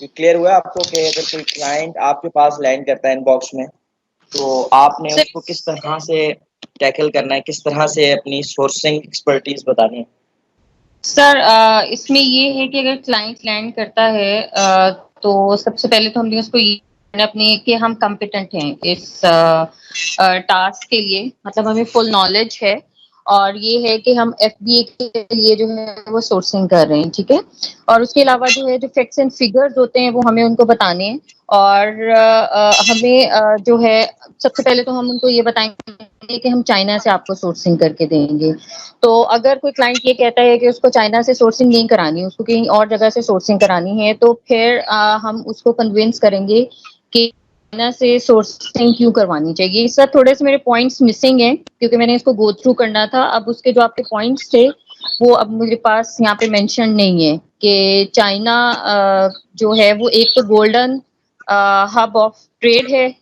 Speaker 1: क्लियर हुआ आपको कि अगर कोई क्लाइंट आपके पास लैंड करता है इनबॉक्स में तो आपने
Speaker 4: सर,
Speaker 1: उसको किस तरह से टैकल करना है, किस तरह से अपनी सोर्सिंग एक्सपर्टीज बतानी है?
Speaker 4: सर इसमें ये है कि अगर क्लाइंट लैंड करता है तो सबसे पहले तो हमने उसको ये अपने कि हम कॉम्पिटेंट हैं इस टास्क के लिए, मतलब हमें फुल नॉलेज है और ये है कि हम FBA के लिए जो है वो सोर्सिंग कर रहे हैं, ठीक है। और उसके अलावा जो है जो फैक्ट्स एंड फिगर्स होते हैं वो हमें उनको बताने हैं, और हमें जो है सबसे पहले तो हम उनको ये बताएंगे कि हम चाइना से आपको सोर्सिंग करके देंगे। तो अगर कोई क्लाइंट ये कहता है कि उसको चाइना से सोर्सिंग नहीं करानी, उसको कहीं और जगह से सोर्सिंग करानी है, तो फिर हम उसको कन्विंस करेंगे कि चाइना से सोर्सिंग क्यों करवानी चाहिए। इस साथ थोड़े से मेरे पॉइंट्स मिसिंग हैं क्योंकि मैंने इसको गो थ्रू करना था। अब उसके जो आपके पॉइंट्स थे वो अब मेरे पास यहाँ पे मेंशन नहीं है कि चाइना जो है वो एक तो गोल्डन हब ऑफ ट्रेड है,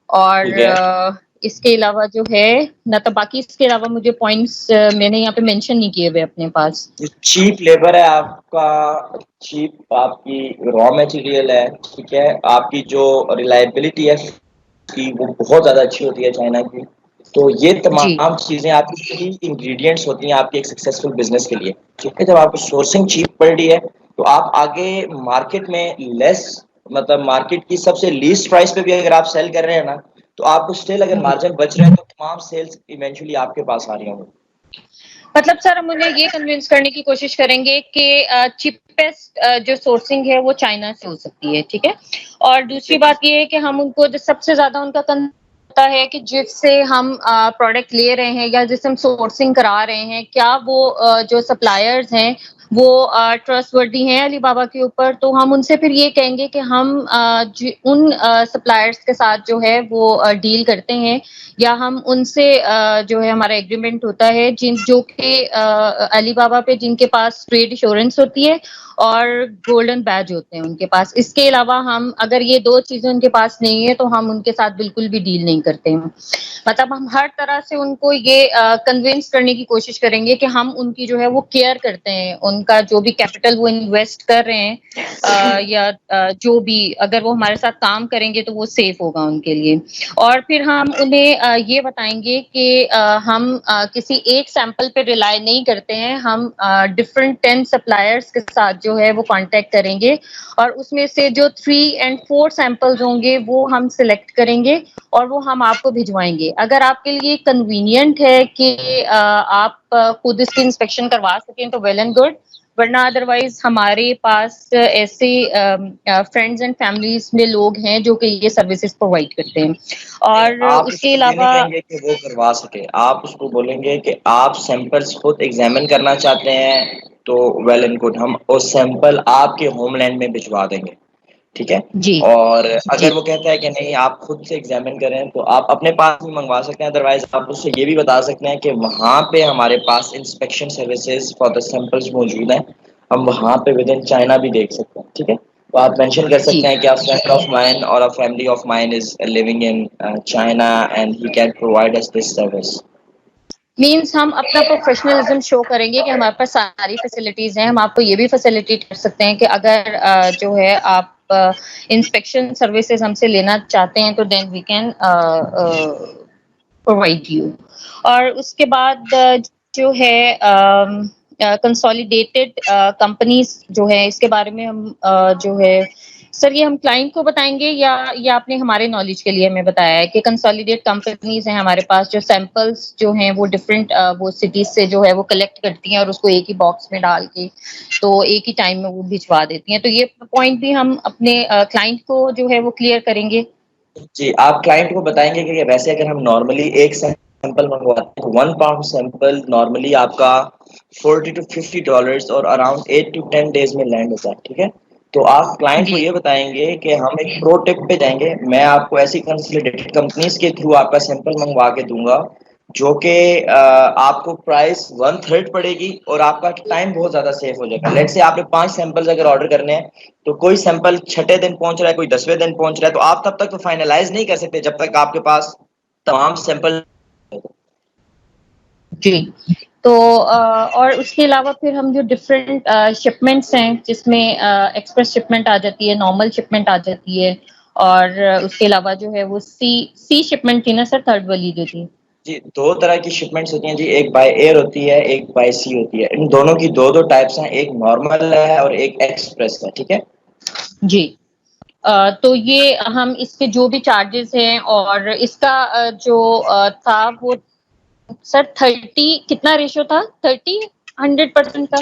Speaker 4: और
Speaker 1: ठीक है।
Speaker 4: इसके अलावा जो है ना, तो बाकी इसके अलावा मुझे पॉइंट्स मैंने यहाँ पे मेंशन नहीं किए हुए अपने पास।
Speaker 1: चीप लेबर है आपका, चीप आपकी रॉ मटेरियल है, ठीक है। आपकी जो रिलायबिलिटी है की वो बहुत ज़्यादा अच्छी होती है चाइना की। तो ये
Speaker 4: जी
Speaker 1: तमाम चीज़ें आपकी की इंग्रेडिएंट्स होती हैं आपके एक सक्सेसफुल बिजनेस के लिए, ठीक है। जब आपको सोर्सिंग चीप पड़ रही है तो आप आगे मार्केट में लेस, मतलब मार्केट की सबसे लीस्ट प्राइस पे भी अगर आप सेल कर रहे हैं ना, तो आपको स्टिल अगर मार्जिन बच रहे हैं तो तमाम सेल्स इवेंचुअली आपके पास आ रही होंगी।
Speaker 4: मतलब सर हम उन्हें ये कन्विंस करने की कोशिश करेंगे कि चीपेस्ट जो सोर्सिंग है वो चाइना से हो सकती है, ठीक है। और दूसरी बात ये है कि हम उनको जो सबसे ज्यादा उनका होता है कि जिससे हम प्रोडक्ट ले रहे हैं या जिससे हम सोर्सिंग करा रहे हैं, क्या वो जो सप्लायर्स हैं वो ट्रस्टवर्दी हैं अलीबाबा के ऊपर। तो हम उनसे फिर ये कहेंगे कि हम उन सप्लायर्स के साथ जो है वो डील करते हैं, या हम उनसे जो है हमारा एग्रीमेंट होता है जिन जो कि अलीबाबा पे जिनके पास ट्रेड इंश्योरेंस होती है और गोल्डन बैज होते हैं उनके पास। इसके अलावा हम अगर ये दो चीजें उनके पास नहीं है तो हम उनके साथ बिल्कुल भी डील नहीं करते हैं। मतलब हम हर तरह से उनको ये कन्विंस करने की कोशिश करेंगे कि हम उनकी जो है वो केयर करते हैं, उनका जो भी कैपिटल वो इन्वेस्ट कर रहे हैं या जो भी अगर वो हमारे साथ काम करेंगे तो वो सेफ होगा उनके लिए। और फिर हम उन्हें ये बताएंगे कि हम किसी एक सैंपल पे रिलाय नहीं करते हैं, हम डिफरेंट 10 सप्लायर्स के साथ जो है वो कांटेक्ट करेंगे, और उसमें से जो 3 and 4 सैंपल्स होंगे वो हम सिलेक्ट करेंगे और वो हम आपको भिजवाएंगे। अगर आपके लिए कन्वीनियंट है कि आप खुद इसकी इंस्पेक्शन करवा सकें तो वेल एंड गुड, वरना अदरवाइज हमारे पास ऐसे फ्रेंड्स एंड फैमिलीज में लोग हैं जो कि ये सर्विसेज प्रोवाइड करते हैं। और
Speaker 1: आप
Speaker 4: उसके
Speaker 1: उसको ये नहीं
Speaker 4: अलावा
Speaker 1: कहेंगे कि वो करवा सके, आप उसको बोलेंगे कि आप सैंपल्स खुद एग्जामिन करना चाहते हैं तो वेल एंड गुड, हम उस सैंपल आपके होमलैंड में भिजवा देंगे, ठीक है।
Speaker 4: जी
Speaker 1: और
Speaker 4: जी
Speaker 1: अगर वो कहता है कि नहीं आप खुद से एग्जामिन करें तो आप अपने पास भी मंगवा सकते हैं, अदरवाइज आप उससे ये भी बता सकते हैं कि वहाँ पे हमारे पास inspection services for the samples मौजूद हैं, हम वहाँ पे विद इन चाइना भी देख सकते हैं, ठीक है। तो आप मेंशन कर
Speaker 4: जी
Speaker 1: सकते हैं कि a friend of mine or a family of mine is living in China and he can provide us this service।
Speaker 4: Means हम अपना प्रोफेशनलिज्म शो करेंगे कि हमारे पास सारी फैसिलिटीज हैं। हम आपको ये भी फैसिलिटेट कर सकते हैं कि अगर जो है आप इंस्पेक्शन सर्विसेज हमसे लेना चाहते हैं तो then we can provide you. और उसके बाद जो है कंसोलिडेटेड कंपनीज जो है इसके बारे में हम जो है सर ये हम क्लाइंट को बताएंगे या आपने हमारे नॉलेज के लिए हमें बताया है कि कंसोलिडेट कंपनीज हैं हमारे पास जो सैंपल्स जो हैं वो डिफरेंट वो सिटीज से जो है वो कलेक्ट करती हैं और उसको एक ही बॉक्स में डाल के तो एक ही टाइम में वो भिजवा देती हैं। तो ये पॉइंट भी हम अपने क्लाइंट को जो है वो क्लियर करेंगे।
Speaker 1: जी, आप क्लाइंट को बताएंगे कि वैसे अगर हम नॉर्मली एक सैंपल मंगवाते हैं तो 1 पाउंड सैंपल नॉर्मली आपका $40 to $50 और अराउंड 8 to 10 डेज में लैंड होता है, ठीक है। तो आप क्लाइंट को
Speaker 4: जी
Speaker 1: ये बताएंगे कि हम एक प्रो टिप पे जाएंगे, मैं आपको ऐसी कंसोलिडेटेड कंपनीज के थ्रू आपका सैंपल मंगवा के दूंगा जो कि आपको प्राइस 1/3 पड़ेगी और आपका टाइम बहुत ज्यादा सेफ हो जाएगा। लेट्स से आपने 5 सैंपल्स अगर ऑर्डर करने हैं तो कोई सैंपल छठे दिन पहुंच रहा है, कोई 10वें दिन पहुंच रहा है, तो आप तब तक तो फाइनलाइज नहीं कर सकते जब तक आपके पास तमाम सैंपल।
Speaker 4: जी। तो और उसके अलावा फिर हम जो डिफरेंट शिपमेंट्स हैं जिसमें एक्सप्रेस शिपमेंट आ जाती है, नॉर्मल शिपमेंट आ जाती है, और उसके अलावा जो है वो सी शिपमेंट थी ना सर, थर्ड वाली जो थी।
Speaker 1: जी, 2 तरह की शिपमेंट्स होती हैं जी, एक बाय एयर होती है, एक बाय सी होती है। इन दोनों की 2-2 टाइप्स हैं, एक नॉर्मल है और एक एक्सप्रेस है, ठीक है।
Speaker 4: जी। तो ये हम इसके जो भी चार्जेस हैं और इसका जो था वो सर 30 कितना रेशियो था? 100% का?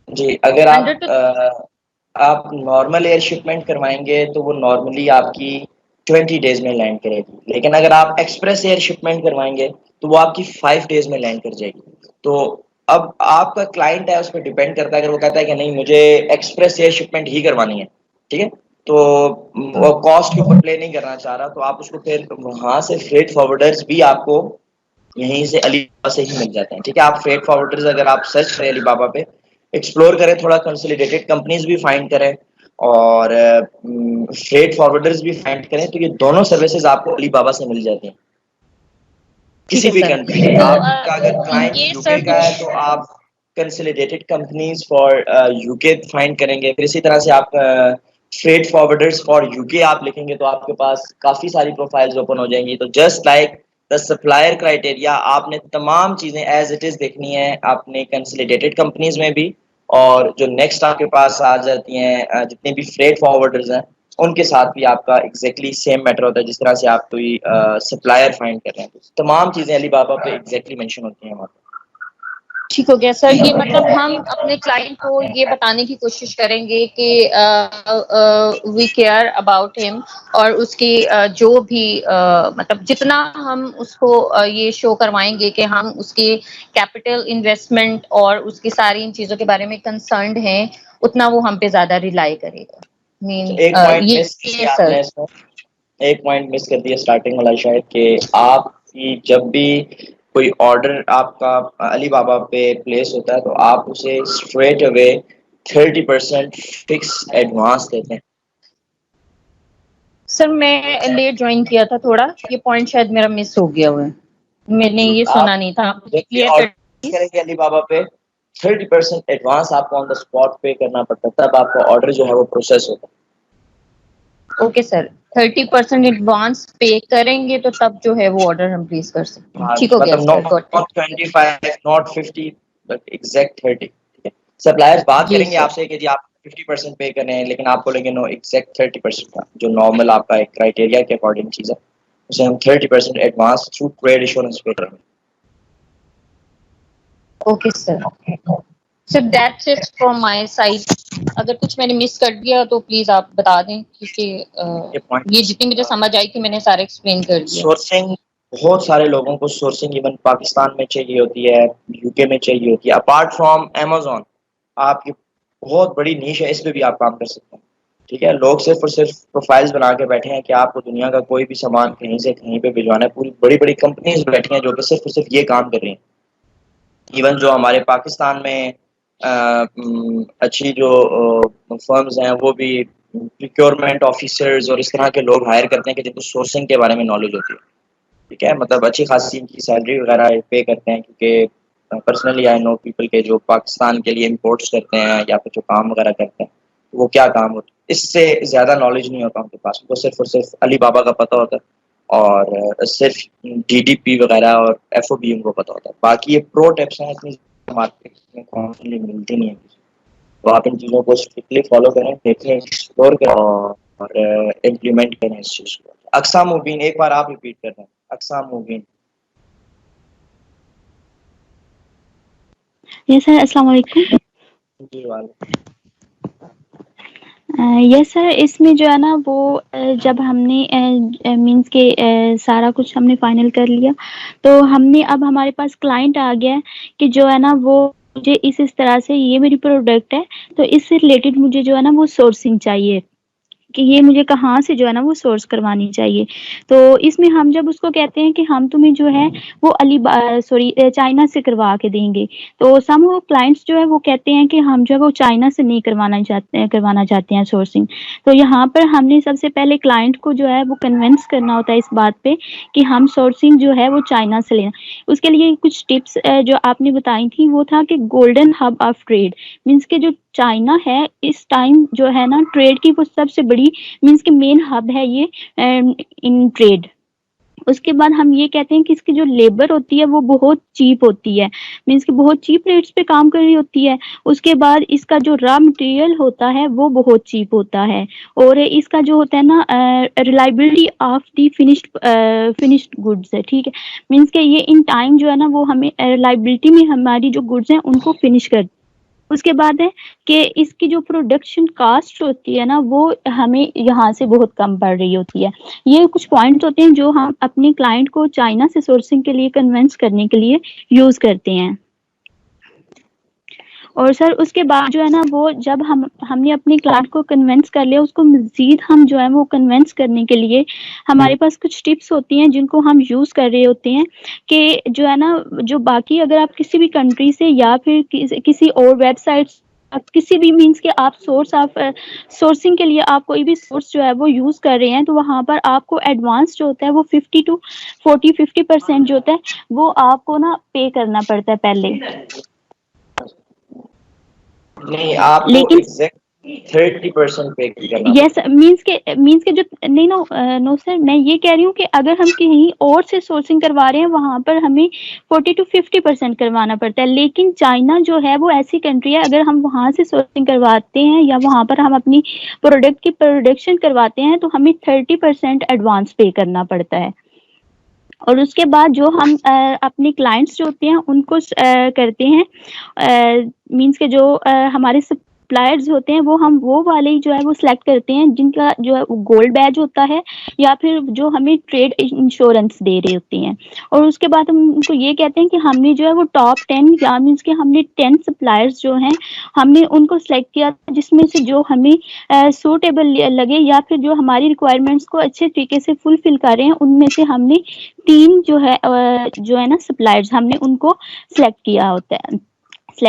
Speaker 1: जी, अगर
Speaker 4: 100 to
Speaker 1: आप नॉर्मल एयर शिपमेंट करवाएंगे तो वो नॉर्मली आपकी 20 डेज में लैंड करेगी, लेकिन अगर आप एक्सप्रेस एयर शिपमेंट करवाएंगे तो वो आपकी 5 डेज में लैंड कर जाएगी। तो अब आपका क्लाइंट है, उस पर डिपेंड करता है। अगर वो कहता है कि नहीं मुझे एक्सप्रेस एयर शिपमेंट ही करवानी है, ठीक है, तो वो कॉस्ट के ऊपर प्ले नहीं करना चाह रहा, तो आप उसको फिर वहां से फ्रेट फॉरवर्डर्स भी आपको यहीं से अलीबाबा से ही मिल जाते हैं। ठीक है, आप फ्रेट फॉरवर्डर्स अगर आप सर्च करें अलीबाबा पे, एक्सप्लोर करें, थोड़ा कंसोलिडेटेड कंपनीज भी फाइंड करें और फ्रेट फॉरवर्डर्स भी फाइंड करें, तो ये दोनों सर्विसेज आपको अलीबाबा से मिल जाती हैं किसी भी कंट्री के।
Speaker 4: तो
Speaker 1: आपका अगर क्लाइंट
Speaker 4: ये
Speaker 1: यूके
Speaker 4: सर
Speaker 1: का है तो आप consolidated companies for UK find करेंगे। फिर इसी तरह से आप फ्रेट फॉरवर्डर्स फॉर यूके आप लिखेंगे तो आपके पास काफी सारी प्रोफाइल्स ओपन हो जाएंगी। तो just like the supplier criteria, आपने तमाम चीजें एज इट इज देखनी है आपने कंसोलिडेटेड कंपनीज में भी, और जो नेक्स्ट आपके पास आ जाती हैं जितने भी फ्रेट फॉरवर्डर्स हैं उनके साथ भी आपका एग्जैक्टली सेम मैटर होता है। जिस तरह से आप कोई सप्लायर फाइंड कर रहे हैं, तो तमाम चीजें अलीबाबा पे एग्जैक्टली मेंशन होती हैं वहाँ पे।
Speaker 4: ठीक हो गया सर। ये मतलब हम अपने क्लाइंट को ये बताने की कोशिश करेंगे कि वी केयर अबाउट हिम, और उसकी जो भी मतलब जितना हम उसको ये शो करवाएंगे कि हम उसकी कैपिटल इन्वेस्टमेंट और उसकी सारी इन चीजों के बारे में कंसर्न्ड हैं, उतना वो हम पे ज्यादा रिलाई करेगा। मीन
Speaker 1: एक पॉइंट
Speaker 4: ये
Speaker 1: मिस किया
Speaker 4: सर।
Speaker 1: आपने इसमें, एक पॉइंट मिस कर दिया स्टार्टिंग वाला शायद, कि आपकी जब भी कोई ऑर्डर आपका अलीबाबा पे प्लेस होता है तो आप उसे स्ट्रेट अवे 30% फिक्स एडवांस देते हैं।
Speaker 4: सर मैं लेट ज्वाइन किया था थोड़ा, ये पॉइंट शायद मेरा मिस हो गया हुआ है, मैंने ये सुना नहीं था।
Speaker 1: जब भी
Speaker 4: क्लियर
Speaker 1: ऑर्डर
Speaker 4: कर
Speaker 1: करेंगे अलीबाबा पे 30% एडवांस आपको ऑन द स्पॉट पे करना पड़ता है, तब आपका ऑर्डर जो है वो प्रोसेस होता है।
Speaker 4: ओके सर, 30% एडवांस पे करेंगे तो तब जो है वो ऑर्डर हम प्लेस कर सकते हैं। ठीक हो गया
Speaker 1: मतलब
Speaker 4: sir, got it.
Speaker 1: Not 25 not 50 but exact 30। ठीक है, सप्लायर्स बात
Speaker 4: जी
Speaker 1: करेंगे
Speaker 4: सर।
Speaker 1: आपसे कि जी आप 50% पे करें, लेकिन आप बोलेंगे नो एग्जैक्ट 30% का जो नॉर्मल आपका एक क्राइटेरिया के अकॉर्डिंग चीज है, उसे हम 30% एडवांस थ्रू ट्रेड इंश्योरेंस पे करेंगे।
Speaker 4: Okay sir, so that's it from my side. अगर कुछ मैंने मिस कर दिया तो प्लीज आप बता दें, क्योंकि
Speaker 1: ये पॉइंट
Speaker 4: ये जितनी मुझे समझ आई थी मैंने सारे एक्सप्लेन कर दिया।
Speaker 1: सोर्सिंग, बहुत सारे लोगों को सोर्सिंग इवन पाकिस्तान में चाहिए होती है, यूके में चाहिए होती है। अपार्ट फ्रॉम अमेजोन आपकी बहुत बड़ी नीश है, इस पे भी आप काम कर सकते हैं। ठीक है, लोग सिर्फ और सिर्फ प्रोफाइल्स बना के बैठे हैं कि आपको दुनिया का कोई भी सामान कहीं से कहीं पे भिजवाना है। पूरी बड़ी बड़ी कंपनीज बैठी हैं जो कि सिर्फ और सिर्फ ये काम कर रही हैं। इवन जो हमारे पाकिस्तान में अच्छी जो फर्म्स हैं वो भी प्रिक्योरमेंट ऑफिसर्स और इस तरह के लोग हायर करते हैं कि जिनको सोर्सिंग के बारे में नॉलेज होती है। ठीक है, मतलब अच्छी खासी इनकी सैलरी वगैरह पे करते हैं, क्योंकि पर्सनली आई नो पीपल के जो पाकिस्तान के लिए इम्पोर्ट्स करते हैं या फिर जो काम वगैरह करते हैं, तो वो क्या काम होता है इससे ज़्यादा नॉलेज नहीं होता उनके पास। उनको सिर्फ और सिर्फ अली बाबा का पता होता है और सिर्फ डीडीपी वगैरह और एफओबी उनको पता होता है। बाकी ये प्रो टिप्स हैं, इतनी मार्केट में कॉमनली मिलती नहीं है। तो आप इन चीज़ों को स्ट्रिक्टली फॉलो करें, देखें, एक्सप्लोर करें और इम्प्लीमेंट करें इस चीज़ को। अक्सा मुबीन, एक बार आप रिपीट कर रहे हैं, अक्सा मुबीन।
Speaker 5: यस सर, अस्सलाम वालेकुम।
Speaker 1: जी वाले।
Speaker 5: यस सर, इसमें जो है ना वो जब हमने मींस के सारा कुछ हमने फाइनल कर लिया, तो हमने अब हमारे पास क्लाइंट आ गया है कि जो है ना वो मुझे इस तरह से ये मेरी प्रोडक्ट है, तो इससे रिलेटेड मुझे जो है ना वो सोर्सिंग चाहिए कि ये मुझे कहाँ से जो है ना वो सोर्स करवानी चाहिए। तो इसमें हम जब उसको कहते हैं कि हम तुम्हें जो है वो चाइना से करवा के देंगे, तो सम वो क्लाइंट्स जो है वो कहते हैं कि हम जो है वो चाइना से नहीं करवाना चाहते हैं सोर्सिंग। तो यहाँ पर हमने सबसे पहले क्लाइंट को जो है वो कन्विंस करना होता है इस बात पे कि हम सोर्सिंग जो है वो चाइना से लेना। उसके लिए कुछ टिप्स जो आपने बताई थी वो था कि golden hub of trade, means के जो चाइना है इस टाइम जो है ना ट्रेड की वो सबसे बड़ी मीन्स के मेन हब है ये इन ट्रेड। उसके बाद हम ये कहते हैं कि इसकी जो लेबर होती है वो बहुत चीप होती है, मीन्स कि बहुत चीप रेट्स पे काम कर रही होती है। उसके बाद इसका जो रॉ मटेरियल होता है वो बहुत चीप होता है, और इसका जो होता है ना reliability of the finished goods है, ठीक है। मीन्स कि ये इन टाइम जो है ना वो हमें रिलायबिलिटी में हमारी जो गुड्स हैं उनको फिनिश कर। उसके बाद है कि इसकी जो प्रोडक्शन कॉस्ट होती है ना वो हमें यहाँ से बहुत कम पड़ रही होती है। ये कुछ पॉइंट्स होते हैं जो हम अपने क्लाइंट को चाइना से सोर्सिंग के लिए कन्विंस करने के लिए यूज करते हैं। और सर उसके बाद जो है ना वो जब हमने अपने क्लाइंट को कन्विंस कर लिया, उसको मजीद हम जो है वो कन्विंस करने के लिए हमारे पास कुछ टिप्स होती हैं जिनको हम यूज कर रहे होते हैं कि जो है ना जो बाकी अगर आप किसी भी कंट्री से या फिर किसी और वेबसाइट किसी भी मीन्स के आप सोर्सिंग के लिए आप कोई भी सोर्स जो है वो यूज कर रहे हैं, तो वहां पर आपको एडवांस जो होता है वो 50% जो होता है वो आपको ना पे करना पड़ता है पहले।
Speaker 1: नहीं, आपको
Speaker 5: लेकिन
Speaker 1: एग्जैक्ट 30% पे करना
Speaker 5: यस मीन्स के जो नहीं नो सर, मैं ये कह रही हूँ कि अगर हम कहीं और से सोर्सिंग करवा रहे हैं वहां पर हमें 40-50% करवाना पड़ता है। लेकिन चाइना जो है वो ऐसी कंट्री है, अगर हम वहां से सोर्सिंग करवाते हैं या वहां पर हम अपनी प्रोडक्ट की प्रोडक्शन करवाते हैं तो हमें 30% एडवांस पे करना पड़ता है। और उसके बाद जो हम अपने क्लाइंट्स जो होते हैं उनको करते हैं मीन्स के जो हमारे सप्लायर्स होते हैं वो वाले जो है वो सिलेक्ट करते हैं जिनका जो है गोल्ड बैज होता है या फिर जो हमें ट्रेड इंश्योरेंस दे रहे होते हैं। और उसके बाद हम उनको ये कहते हैं कि हमने जो है वो टॉप 10 या मीन्स के हमने 10 सप्लायर्स जो हैं हमने उनको सिलेक्ट किया जिसमें से जो हमें सूटेबल लगे या फिर जो हमारी रिक्वायरमेंट्स को अच्छे तरीके से फुलफिल कर रहे हैं, उनमें से हमने 3 जो है ना सप्लायर्स हमने उनको सिलेक्ट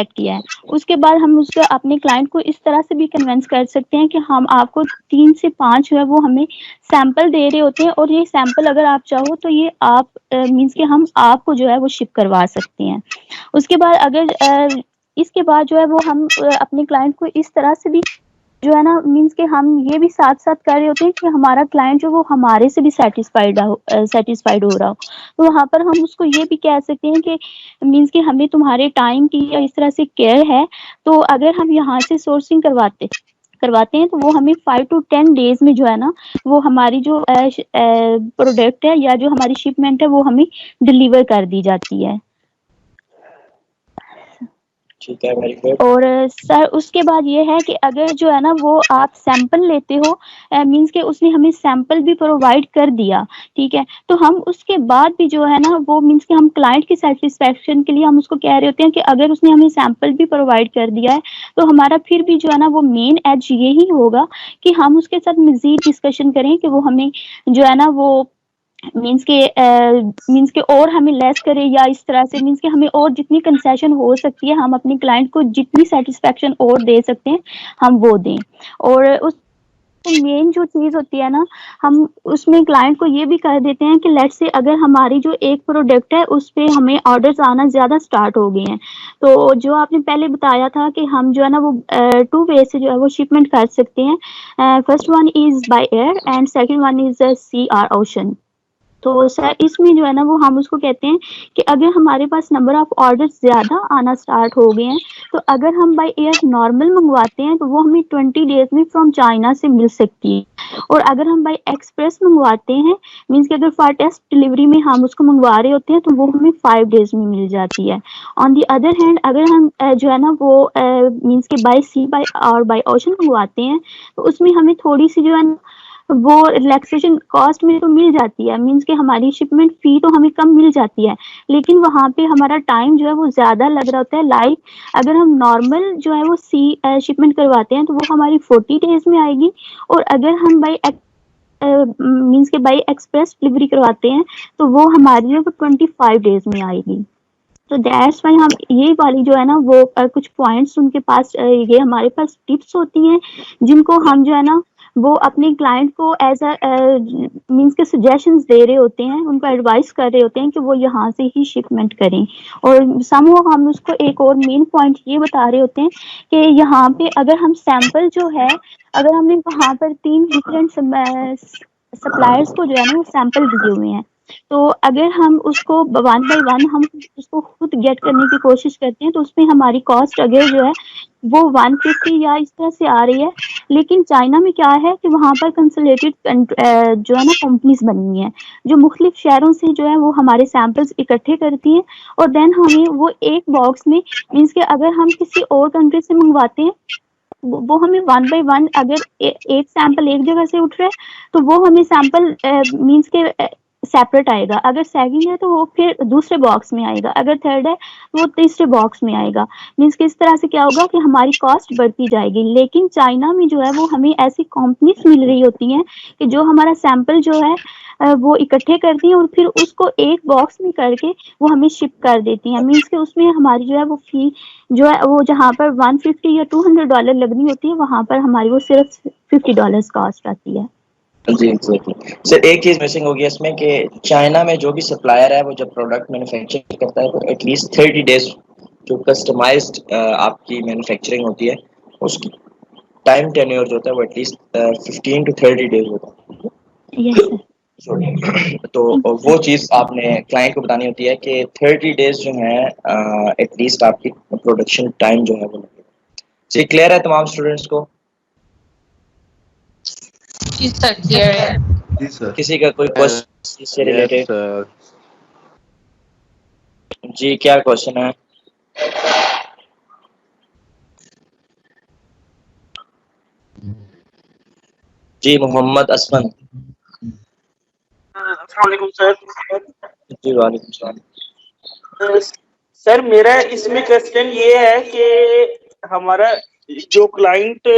Speaker 5: किया है। उसके बाद हम उसको अपने क्लाइंट को इस तरह से भी कन्विंस कर सकते हैं कि हम आपको 3 से 5 जो है वो हमें सैंपल दे रहे होते हैं, और ये सैंपल अगर आप चाहो तो ये आप मीन्स कि हम आपको जो है वो शिप करवा सकते हैं। उसके बाद अगर इसके बाद जो है वो हम अपने क्लाइंट को इस तरह से भी जो है ना मीन्स कि हम ये भी साथ साथ कर रहे होते हैं कि हमारा क्लाइंट जो वो हमारे से भी सेटिस्फाइड हो रहा हो, तो वहाँ पर हम उसको ये भी कह सकते हैं कि मीन्स कि हमें तुम्हारे टाइम की या इस तरह से केयर है, तो अगर हम यहाँ से सोर्सिंग करवाते हैं तो वो हमें 5 to 10 डेज में जो है ना वो हमारी जो प्रोडक्ट है या जो हमारी शिपमेंट है वो हमें डिलीवर कर दी जाती है।
Speaker 1: ठीक है, वेरी गुड।
Speaker 5: और सर उसके बाद ये है कि अगर जो है ना वो आप सैंपल लेते हो मीन्स के उसने हमें सैंपल भी प्रोवाइड कर दिया, ठीक है, तो हम उसके बाद भी जो है ना वो मीन्स के हम क्लाइंट की सेटिस्फेक्शन के लिए हम उसको कह रहे होते हैं कि अगर उसने हमें सैंपल भी प्रोवाइड कर दिया है तो हमारा फिर भी जो है ना वो मेन एज यही होगा कि हम उसके साथ मजीद डिस्कशन करें कि वो हमें जो है ना वो मीन्स के और हमें लेस करे या इस तरह से मीन्स के हमें और जितनी कंसेशन हो सकती है हम अपने क्लाइंट को जितनी सेटिस्फेक्शन और दे सकते हैं हम वो दें। और उस मेन जो चीज होती है ना हम उसमें क्लाइंट को ये भी कर देते हैं कि लेट्स से अगर हमारी जो एक प्रोडक्ट है उस पे हमें ऑर्डर्स आना ज्यादा स्टार्ट हो गए हैं, तो जो आपने पहले बताया था कि हम जो है ना वो 2 वे से जो है वो शिपमेंट कर सकते हैं। First one is by air and second one is sea or ocean. तो सर इसमें जो है ना वो हम उसको कहते हैं कि अगर हमारे पास नंबर ऑफ ऑर्डर्स ज्यादा आना स्टार्ट हो गए हैं तो अगर हम बाय एयर नॉर्मल मंगवाते हैं तो वो हमें 20 डेज में फ्रॉम चाइना से मिल सकती है, और अगर हम बाय एक्सप्रेस मंगवाते हैं मीन्स कि अगर फॉर टेस्ट डिलीवरी में हम उसको मंगवा रहे होते हैं तो वो हमें 5 डेज में मिल जाती है। ऑन दी अदर हैंड अगर हम जो है ना वो मीन्स के बाय सी और बाय ओशन मंगवाते हैं तो उसमें हमें थोड़ी सी जो है वो रिलैक्सेशन कॉस्ट में तो मिल जाती है, मीन्स कि हमारी शिपमेंट फी तो हमें कम मिल जाती है, लेकिन वहाँ पे हमारा टाइम जो है वो ज्यादा लग रहा होता है। लाइक अगर हम नॉर्मल जो है वो शिपमेंट करवाते हैं तो वो हमारी 40 डेज में आएगी, और अगर हम मीन्स के बाई एक्सप्रेस डिलीवरी करवाते हैं तो वो हमारी जो 25 डेज में आएगी। तो दैट्स वाई हम ये वाली जो है ना वो कुछ पॉइंट्स उनके पास ये हमारे पास टिप्स होती हैं जिनको हम जो है ना वो अपने क्लाइंट को एज मीन्स के सजेशंस दे रहे होते हैं, उनको एडवाइस कर रहे होते हैं कि वो यहाँ से ही शिपमेंट करें। और समहाउ हम उसको एक और मेन पॉइंट ये बता रहे होते हैं कि यहाँ पे अगर हम सैंपल जो है अगर हमने वहाँ पर 3 डिफरेंट सप्लायर्स को जो है ना वो सैंपल दिए हुए हैं, तो अगर हम उसको 1 बाय 1 हम उसको खुद गेट करने की कोशिश करते हैं तो उसमें हमारी कॉस्ट अगर जो है वो 150 या इस तरह से आ रही है। लेकिन चाइना में क्या है कि वहाँ पर कंसोलिडेटेड जो है ना कंपनीज बनी हैं जो मुख्तलिफ शहरों से जो है वो हमारे सैंपल्स इकट्ठे करती हैं और देन हमें वो एक बॉक्स में मीन्स कि अगर हम किसी और कंट्री से मंगवाते हैं वो हमें 1 बाय 1 अगर एक सैंपल एक जगह से उठ रहा है तो वो हमें सैंपल मीन्स के सेपरेट आएगा। अगर सेकंड है तो वो फिर दूसरे बॉक्स में आएगा, अगर थर्ड है तो वो तीसरे बॉक्स में आएगा। मीन्स कि इस तरह से क्या होगा कि हमारी कॉस्ट बढ़ती जाएगी। लेकिन चाइना में जो है वो हमें ऐसी कंपनीज मिल रही होती हैं कि जो हमारा सैंपल जो है वो इकट्ठे करती हैं और फिर उसको एक बॉक्स में करके वो हमें शिप कर देती हैं। मीन्स कि उसमें हमारी जो है वो फी जो है वो जहाँ पर 150 या $200 लगनी होती है वहाँ पर हमारी वो सिर्फ $50 कॉस्ट आती है।
Speaker 1: जी एग्जैक्टली सर, एक चीज मिसिंग होगी इसमें कि चाइना में जो भी सप्लायर है वो जब प्रोडक्ट मैन्युफैक्चर करता है तो एटलीस्ट 30 डेज जो कस्टमाइज्ड आपकी मैन्युफैक्चरिंग होती है उसकी टाइम टेन्योर जो होता है वो एटलीस्ट 15 to 30 डेज होता है।
Speaker 5: Yes sir.
Speaker 1: तो वो चीज आपने क्लाइंट को बतानी होती है कि 30 डेज जो है एटलीस्ट आपकी प्रोडक्शन टाइम जो है वो लगेगा। जी क्लियर है तमाम स्टूडेंट्स को?
Speaker 4: जी सर क्लियर है।
Speaker 6: जी सर।
Speaker 1: किसी का कोई क्वेश्चन इससे रिलेटेड? जी क्या क्वेश्चन है? जी मोहम्मद असमन।
Speaker 7: अस्सलाम वालेकुम सर।
Speaker 1: जी वालेकुम सलाम।
Speaker 7: सर मेरा इसमें क्वेश्चन ये है कि हमारा जो क्लाइंट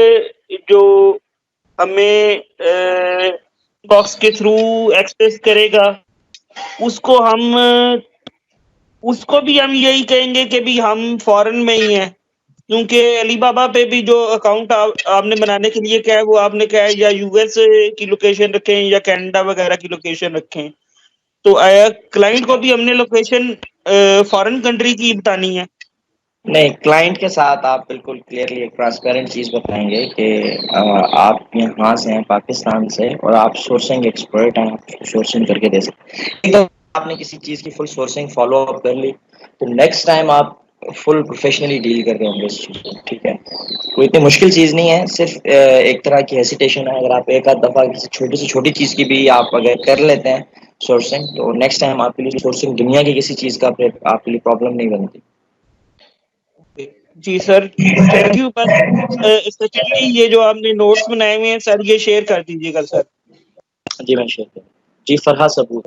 Speaker 7: जो हमें बॉक्स के थ्रू एक्सेस करेगा उसको भी हम यही कहेंगे कि भी हम फॉरेन में ही हैं, क्योंकि अलीबाबा पे भी जो अकाउंट आपने बनाने के लिए क्या है वो आपने क्या है या यूएस की लोकेशन रखें या कनाडा वगैरह की लोकेशन रखें, तो क्लाइंट को भी हमने लोकेशन फॉरेन कंट्री की बतानी है?
Speaker 1: नहीं, क्लाइंट के साथ आप बिल्कुल क्लियरली एक ट्रांसपेरेंट चीज़ बताएंगे कि आप यहाँ से हैं पाकिस्तान से और आप सोर्सिंग एक्सपर्ट हैं, आप सोर्सिंग करके दे सकते हैं। एकदम आपने किसी चीज़ की फुल सोर्सिंग फॉलो अप कर ली तो नेक्स्ट टाइम आप फुल प्रोफेशनली डील कर रहे होंगे इस चीज़ को, ठीक है? कोई इतनी मुश्किल चीज़ नहीं है, सिर्फ एक तरह की हेसिटेशन है। अगर आप एक आध दफ़ा किसी छोटी से छोटी चीज़ की भी आप अगर कर लेते हैं सोर्सिंग तो नेक्स्ट टाइम आपके लिए सोर्सिंग दुनिया की किसी चीज़ का आपके लिए प्रॉब्लम नहीं बनती।
Speaker 7: जी सर थैंक यू। बस स्पेशली ये जो आपने नोट्स बनाए हुए हैं सर ये शेयर कर दीजिएगा सर।
Speaker 1: जी मैं शेयर करूँ। जी फरहाद सबूर।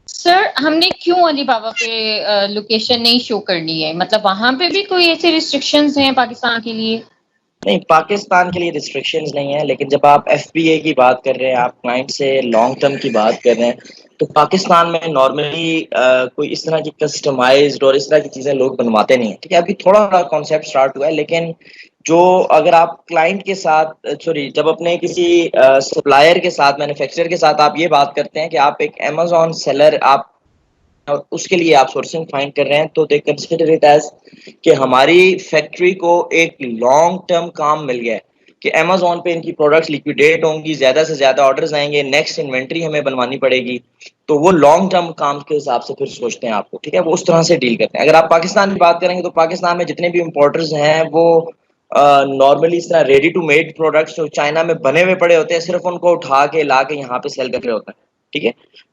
Speaker 4: सर हमने क्यों अलीबाबा पे लोकेशन नहीं शो करनी है, मतलब वहां पे भी कोई ऐसे रिस्ट्रिक्शंस हैं पाकिस्तान के लिए?
Speaker 1: नहीं, पाकिस्तान के लिए रिस्ट्रिक्शंस नहीं है, लेकिन जब आप एफबीए की बात कर रहे हैं, आप क्लाइंट से लॉन्ग टर्म की बात कर रहे हैं, तो पाकिस्तान में नॉर्मली कोई इस तरह की कस्टमाइज्ड और इस तरह की चीज़ें लोग बनवाते नहीं हैं, ठीक है? अभी थोड़ा थोड़ा कॉन्सेप्ट स्टार्ट हुआ है, लेकिन जो अगर आप क्लाइंट के साथ सॉरी जब अपने किसी सप्लायर के साथ मैन्युफैक्चरर के साथ आप ये बात करते हैं कि आप एक अमेजोन सेलर आप और उसके लिए आप सोर्सिंग फाइंड कर रहे हैं तो दे कंसिडर इट एज कि हमारी फैक्ट्री को एक लॉन्ग टर्म काम मिल गया है कि अमेजोन पे इनकी प्रोडक्ट्स लिक्विडेट होंगी, ज्यादा से ज्यादा ऑर्डर्स आएंगे, नेक्स्ट इन्वेंट्री हमें बनवानी पड़ेगी, तो वो लॉन्ग टर्म काम के हिसाब से फिर सोचते हैं आपको, ठीक है? वो उस तरह से डील करते हैं। अगर आप पाकिस्तान की बात करेंगे तो पाकिस्तान में जितने भी इम्पोर्टर्स हैं वो नॉर्मली इस तरह रेडी टू मेड प्रोडक्ट्स जो चाइना में बने हुए पड़े होते हैं, सिर्फ उनको उठा के ला के यहाँ पे सेल कर रहे होते हैं, ठीक है?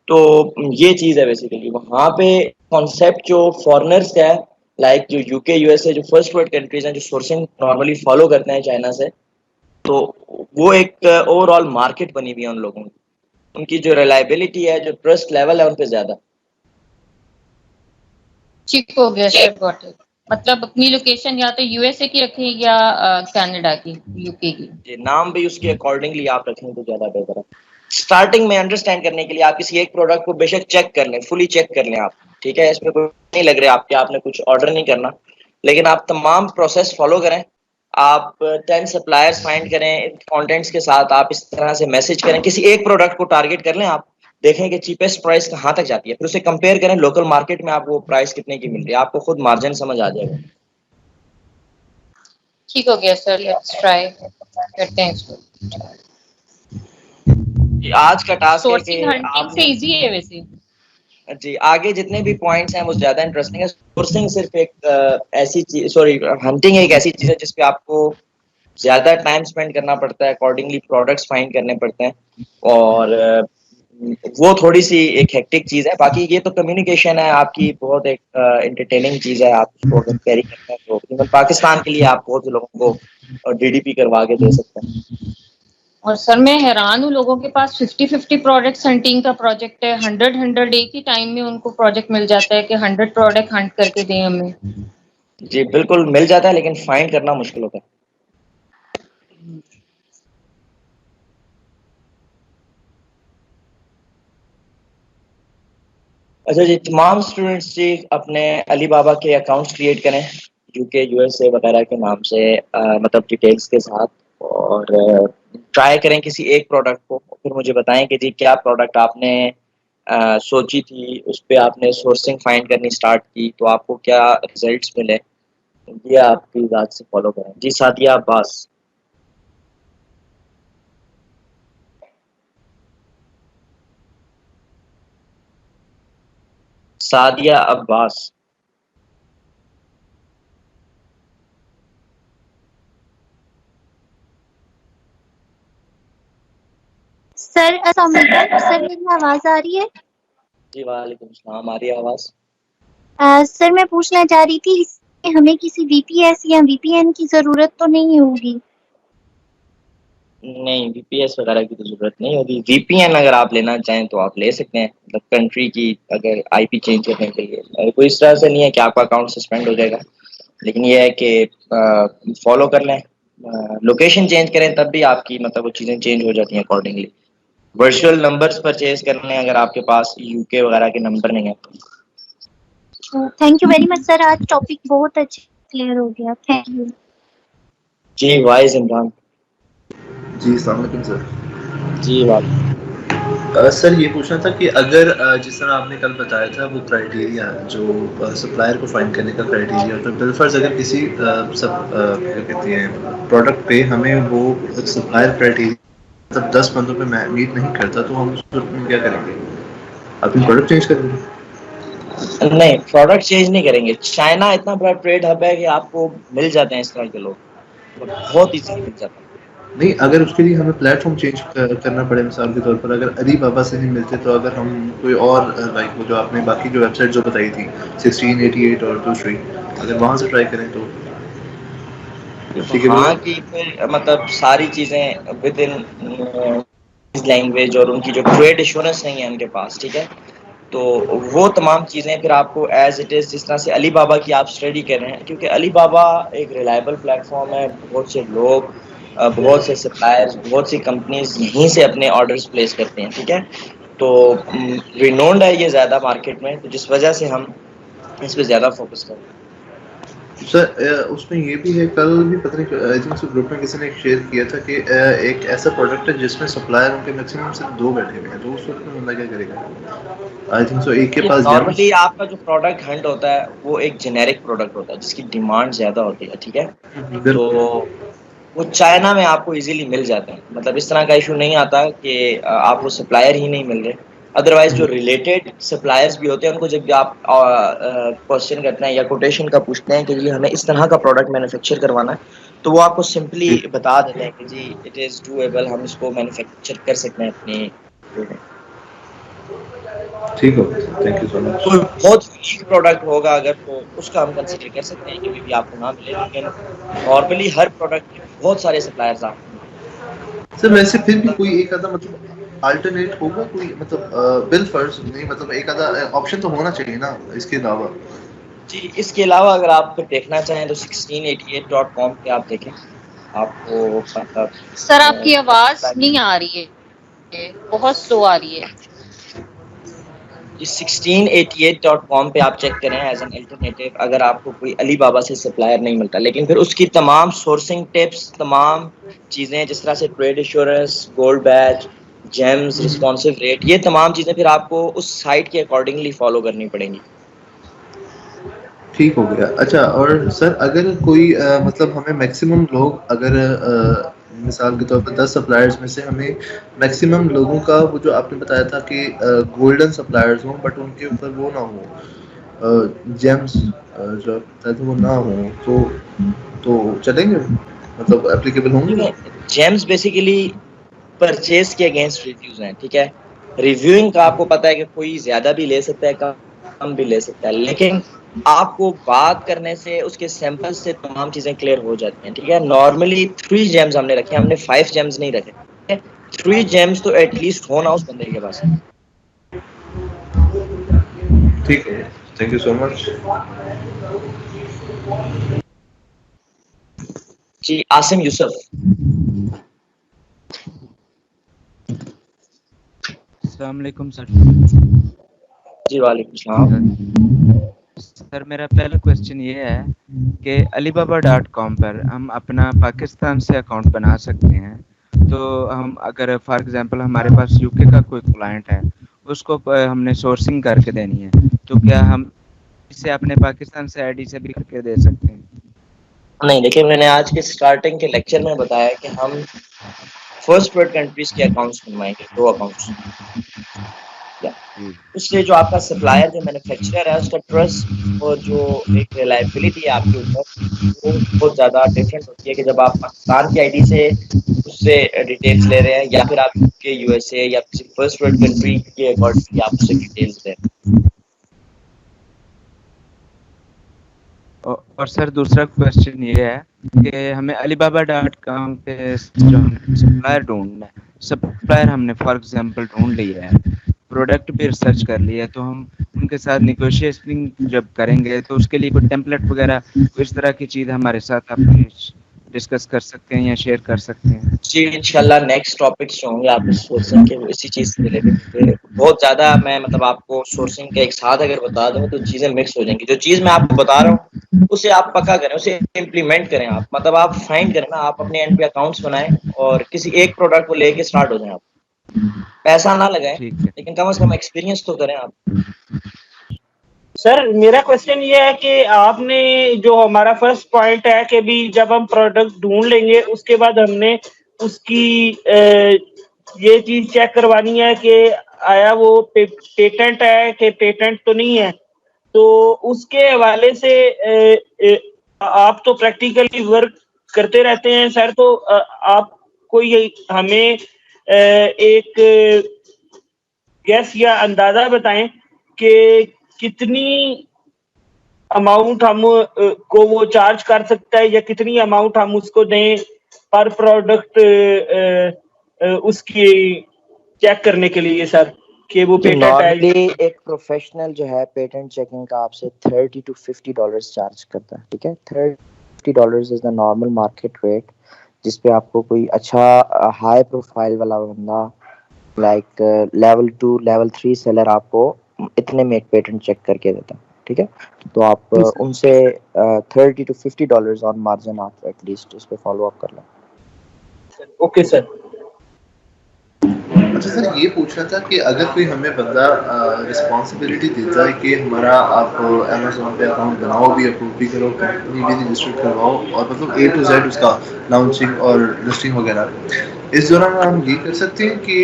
Speaker 1: तो ये चीज़ है बेसिकली। वहाँ पे कॉन्सेप्ट जो फॉरेनर्स का है, लाइक जो यूके यूएसए जो फर्स्ट वर्ल्ड कंट्रीज हैं जो सोर्सिंग नॉर्मली फॉलो करते हैं चाइना से, तो वो एक ओवरऑल मार्केट बनी हुई है उन लोगों की। उनकी जो रिलायबिलिटी है, जो ट्रस्ट लेवल है उन पे ज्यादा।
Speaker 4: ठीक हो गया सर, गॉट इट। मतलब अपनी लोकेशन या तो यूएसए की रखें या कनाडा की, यूके की।
Speaker 1: जी, नाम भी उसके अकॉर्डिंगली आप रखें तो ज्यादा बेहतर है। स्टार्टिंग में अंडरस्टैंड करने के लिए आप किसी एक प्रोडक्ट को बेशक चेक कर लें, फुली चेक कर लें आप, ठीक है? इसमें कोई नहीं लग रहा आपके, आपने कुछ ऑर्डर नहीं करना, लेकिन आप तमाम प्रोसेस फॉलो करें। आप 10 सप्लायर्स फाइंड करें, कंटेंट्स के साथ आप इस तरह से मैसेज करें, किसी एक प्रोडक्ट को टारगेट कर लें, आप देखें कि चीपेस्ट प्राइस कहाँ तक जाती है, फिर उसे कंपेयर करें लोकल मार्केट में आपको प्राइस कितने की मिल रही है, आपको खुद मार्जिन समझ आ जाएगा।
Speaker 4: ठीक हो गया सर, लेट्स ट्राई करते हैं इसको।
Speaker 1: आज का टास्क है
Speaker 4: सोर्सिंग
Speaker 1: कि
Speaker 4: हंटिंग से इजी है वैसे।
Speaker 1: जी आगे जितने भी पॉइंट्स हैं वो ज्यादा इंटरेस्टिंग है। सोर्सिंग सिर्फ एक ऐसी चीज, सॉरी, हंटिंग एक ऐसी चीज है जिसपे आपको ज्यादा टाइम स्पेंड करना पड़ता है, अकॉर्डिंगली प्रोडक्ट्स फाइंड करने पड़ते हैं, और वो थोड़ी सी एक हेक्टिक चीज है। बाकी ये तो कम्युनिकेशन है आपकी, बहुत एक एंटरटेनिंग चीज है। आप उसको अगर कैरी करते हैं तो इवन पाकिस्तान के लिए आप बहुत से लोगों को डीडीपी करवा के दे सकते हैं।
Speaker 4: और सर मैं हैरान हूँ, लोगों के पास 50-50 प्रोडक्ट्स हंटिंग का प्रोजेक्ट है, 100 एक ही टाइम में उनको प्रोजेक्ट मिल जाता है कि 100 प्रोडक्ट हंट करके दें हमें।
Speaker 1: जी बिल्कुल मिल जाता है, लेकिन फाइंड करना मुश्किल होता है। अच्छा जी, तमाम स्टूडेंट्स जी अपने अली बाबा के अकाउंट्स क्रिएट करें यूके यूएसए वगैरह के नाम से, मतलब डिटेल्स के साथ, और ट्राई करें किसी एक प्रोडक्ट को, फिर मुझे बताएं कि जी क्या प्रोडक्ट आपने सोची थी, उस पर आपने सोर्सिंग फाइंड करनी स्टार्ट की तो आपको क्या रिजल्ट्स मिले। ये आपकी बात से फॉलो करें। जी सादिया अब्बास। सादिया अब्बास।
Speaker 6: सर अस्सलाम वालेकुम। सर मेरी आवाज आ रही है?
Speaker 1: जी वालेकुम सलाम, आ रही है आवाज।
Speaker 6: सर मैं पूछना चाह रही थी, इसमें हमें किसी वीपीएस या वीपीएन की जरूरत तो नहीं होगी?
Speaker 1: नहीं, वीपीएस वगैरह की तो जरूरत नहीं होगी। वीपीएन अगर आप लेना चाहें तो आप ले सकते हैं, मतलब कंट्री की अगर आईपी चेंज करने के लिए। कोई इस तरह से नहीं है कि आपका अकाउंट सस्पेंड हो जाएगा, लेकिन ये है कि फॉलो कर लें, लोकेशन चेंज करें तब भी आपकी मतलब वो चीज़ें चेंज हो जाती हैं अकॉर्डिंगली। वर्चुअल नंबर्स परचेज करने अगर आपके पास यूके वगैरह के नंबर नहीं है तो।
Speaker 6: Thank you very much sir, आज टॉपिक बहुत अच्छे क्लियर हो गया, थैंक यू।
Speaker 1: जी वाइज इमरान।
Speaker 8: जी अस्सलाम वालेकुम सर।
Speaker 1: जी वालेकुम।
Speaker 8: सर ये पूछना था कि अगर जिस तरह आपने कल बताया था वो क्राइटेरिया जो सप्लायर को फाइंड करने का क्राइटेरिया, तो बिलफर्ज अगर किसी क्या कहते हैं प्रोडक्ट पे हमें वो सप्लायर क्राइटेरिया मतलब 10 बंदों पे मीट नहीं करता तो हम उस सूरत में क्या करेंगे? अपनी प्रोडक्ट चेंज करेंगे?
Speaker 1: नहीं, प्रोडक्ट चेंज नहीं करेंगे। चाइना इतना बड़ा ट्रेड हब है कि आपको मिल जाते हैं इस तरह के लोग, बहुत इजीली मिल जाता है।
Speaker 8: नहीं, अगर उसके लिए हमें प्लेटफॉर्म चेंज करना पड़े, मिसाल के तौर पर अगर अली बाबा से नहीं मिलते तो अगर हम कोई और लाइक वो जो आपने बाकी जो वेबसाइट जो बताई थी 1688 और दूसरी, अगर वहाँ से ट्राई करें तो ठीक है?
Speaker 1: वहाँ की फिर मतलब सारी चीज़ें विद इन लैंग्वेज और उनकी जो ट्रेड एश्योरेंस नहीं है उनके पास, ठीक है, तो वो तमाम चीज़ें फिर आपको एज इट इज़ जिस तरह से अली बाबा की आप स्टडी कर रहे हैं, क्योंकि अली बाबा एक रिलायबल प्लेटफॉर्म है। बहुत से लोग, बहुत से सप्लायर्स, बहुत सी कंपनीज यहीं से अपने ऑर्डर्स प्लेस करते हैं, ठीक है, तो रिनोन्ड है ये ज़्यादा मार्केट में, तो जिस वजह से हम इस पर ज़्यादा फोकस करते हैं।
Speaker 8: सर उसमें ये भी है, कल भी पता नहीं आई थिंक ग्रुप में किसी ने शेयर किया था कि एक ऐसा प्रोडक्ट है जिसमें सप्लायर उनके मैक्सिमम सिर्फ 2 बैठे हुए हैं, तो उस वक्त में बंदा क्या करेगा? आई थिंक सो एक के पास
Speaker 1: नॉर्मली आपका जो प्रोडक्ट हंट होता है वो एक जेनेरिक प्रोडक्ट होता है जिसकी डिमांड ज्यादा होती है, ठीक है, तो वो चाइना में आपको इजीली मिल जाते हैं। मतलब इस तरह का इशू नहीं आता कि आपको सप्लायर ही नहीं मिल रहे। अदरवाइज जो रिलेटेड सप्लायर्स भी होते हैं उनको जब भी आप क्वेश्चन करते हैं या कोटेशन का पूछते हैं कि जी हमें इस तरह का प्रोडक्ट मैन्युफैक्चर करवाना है, तो वो आपको सिंपली बता देते हैं कि जी इट इज़ डूएबल, हम इसको मैन्युफैक्चर कर सकते हैं अपनी।
Speaker 8: ठीक हो, थैंक यू सो मच।
Speaker 1: कोई बहुत यूनिक प्रोडक्ट होगा अगर, तो उसका हम कंसीडर कर सकते हैं कि भी आपको ना मिले, लेकिन नॉर्मली हर प्रोडक्ट के बहुत सारे सप्लायर्स आपको।
Speaker 8: सर वैसे फिर भी कोई एक आधा मतलब अल्टरनेट होगा कोई, मतलब बिल फर्ज नहीं, मतलब एक आधा ऑप्शन तो होना चाहिए ना इसके अलावा?
Speaker 1: जी इसके अलावा अगर आप देखना चाहें तो 1688.com पे आप देखें, आपको मतलब।
Speaker 4: सर आपकी आवाज नहीं आ रही है, बहुत स्लो आ रही है।
Speaker 1: 1688.com पे आप चेक करें एज एन अल्टरनेटिव, अगर आपको कोई अली बाबा से सप्लायर नहीं मिलता, लेकिन फिर उसकी तमाम सोर्सिंग टिप्स, तमाम चीज़ें जिस तरह से trade insurance, gold batch, James, responsive rate, ये तमाम चीज़ें फिर आपको उस साइट के अकॉर्डिंगली फॉलो करनी पड़ेंगी।
Speaker 8: ठीक हो गया। अच्छा, और सर अगर कोई मतलब हमें मैक्सिमम लोग अगर मिसाल के तौर पर 10 सप्लायर्स में से हमें मैक्सिमम लोगों का वो जो आपने बताया था कि गोल्डन सप्लायर्स हों बट उनके ऊपर वो ना हो, जेम्स जो आप बताए थे वो ना हो, तो चलेंगे, मतलब एप्लीकेबल होंगे।
Speaker 1: जेम्स बेसिकली परचेज के अगेंस्ट रिव्यूज हैं, ठीक है। रिव्यूइंग का आपको पता है कि कोई ज्यादा भी ले सकता है, कम भी ले सकता है, लेकिन आपको बात करने से उसके सैंपल से तमाम चीजें क्लियर हो जाती हैं, ठीक है। नॉर्मली 3 जेम्स हमने रखे, हमने 5 जेम्स नहीं रखे। 3 जेम्स तो एटलीस्ट होना उस बंदे के पास।
Speaker 8: ठीक है, थैंक यू सो मच।
Speaker 1: जी आसिम यूसुफ।
Speaker 9: अस्सलाम वालेकुम सर।
Speaker 1: जी वालेकुम सलाम।
Speaker 9: सर मेरा पहला क्वेश्चन ये है कि alibaba.com पर हम अपना पाकिस्तान से अकाउंट बना सकते हैं, तो हम अगर फॉर एग्जांपल हमारे पास यूके का कोई क्लाइंट है, उसको हमने सोर्सिंग करके देनी है, तो क्या हम इसे अपने पाकिस्तान से आईडी से भी करके दे सकते हैं?
Speaker 1: नहीं, देखिए मैंने आज के स्टार्टिंग के लेक्चर में बताया कि हम फर्स्ट वर्ल्ड कंट्रीज के अकाउंट्स बनवाएंगे, 2 अकाउंट्स। उससे जो आपका सप्लायर जो मैन्युफैक्चरर है उसका ट्रस्ट और जो एक रिलायबिलिटी है आपके ऊपर, वो बहुत ज़्यादा डिफरेंट होती है कि जब आप पाकिस्तान की आईडी से उससे डिटेल्स ले रहे हैं या फिर आप के यूएसए या किसी फर्स्ट वर्ल्ड कंट्री के अकॉर्डिंग आप उससे डिटेल्स ले रहे हैं।
Speaker 9: और सर दूसरा क्वेश्चन ये है कि हमें alibaba.com पे जो सप्लायर ढूंढना है, सप्लायर हमने फॉर एग्जांपल ढूंढ लिया है, प्रोडक्ट भी रिसर्च कर लिया है, तो हम उनके साथ निगोशिएशन जब करेंगे तो उसके लिए कोई टेम्पलेट वगैरह इस तरह की चीज़ हमारे साथ आप डिस्कस कर सकते हैं या शेयर कर सकते हैं?
Speaker 1: जी इंशाल्लाह नेक्स्ट टॉपिक्स जो होंगे आपको सोर्सिंग के इसी चीज़ से रिलेटेड बहुत ज़्यादा मैं मतलब आपको सोर्सिंग के एक साथ अगर बता दूँ तो चीज़ें मिक्स हो जाएंगी। जो चीज़ मैं आपको बता रहा हूँ उसे आप पक्का करें, उसे इम्प्लीमेंट करें, आप मतलब आप फाइंड करें ना, आप अपने एंड पे अकाउंट्स बनाएं और किसी एक प्रोडक्ट को लेके स्टार्ट हो जाएं। आप पैसा ना लगाएं लेकिन कम से कम एक्सपीरियंस तो करें आप।
Speaker 7: सर मेरा क्वेश्चन ये है कि आपने जो हमारा फर्स्ट पॉइंट है कि भी जब हम प्रोडक्ट ढूंढ लेंगे उसके बाद हमने उसकी ये चीज चेक करवानी है कि आया वो पेटेंट है कि पेटेंट तो नहीं है, तो उसके हवाले से आप तो प्रैक्टिकली वर्क करते रहते हैं सर, तो आप कोई हमें एक गैस या अंदाजा बताएं कि कितनी अमाउंट हम को वो चार्ज कर सकता है या कितनी अमाउंट हम उसको दें पर प्रोडक्ट उसकी चेक करने के लिए सर कि वो पेटेंट है।
Speaker 1: नॉर्मली एक प्रोफेशनल जो है पेटेंट चेकिंग का आपसे $30 to $50 चार्ज करता है, ठीक है। $30 is the normal market rate जिस पे आपको कोई अच्छा हाई प्रोफाइल वाला बंदा लाइक लेवल 2 लेवल 3 सेलर आपको इतने में एक पेटेंट चेक करके देता है, ठीक है। तो आप उनसे $30 to $50 ऑन मार्जिन आप एटलीस्ट इस पे फॉलो अप कर लें।
Speaker 7: Okay sir.
Speaker 8: अच्छा सर ये पूछना था कि अगर कोई हमें बंदा रिस्पॉन्सिबिलिटी देता है कि हमारा आप अमेज़न पे अकाउंट बनाओ भी, अप्रूव भी करो, कंपनी भी रजिस्टर करवाओ और मतलब A to Z उसका लॉन्चिंग और लिस्टिंग वगैरह, इस दौरान हम ये कर सकते हैं कि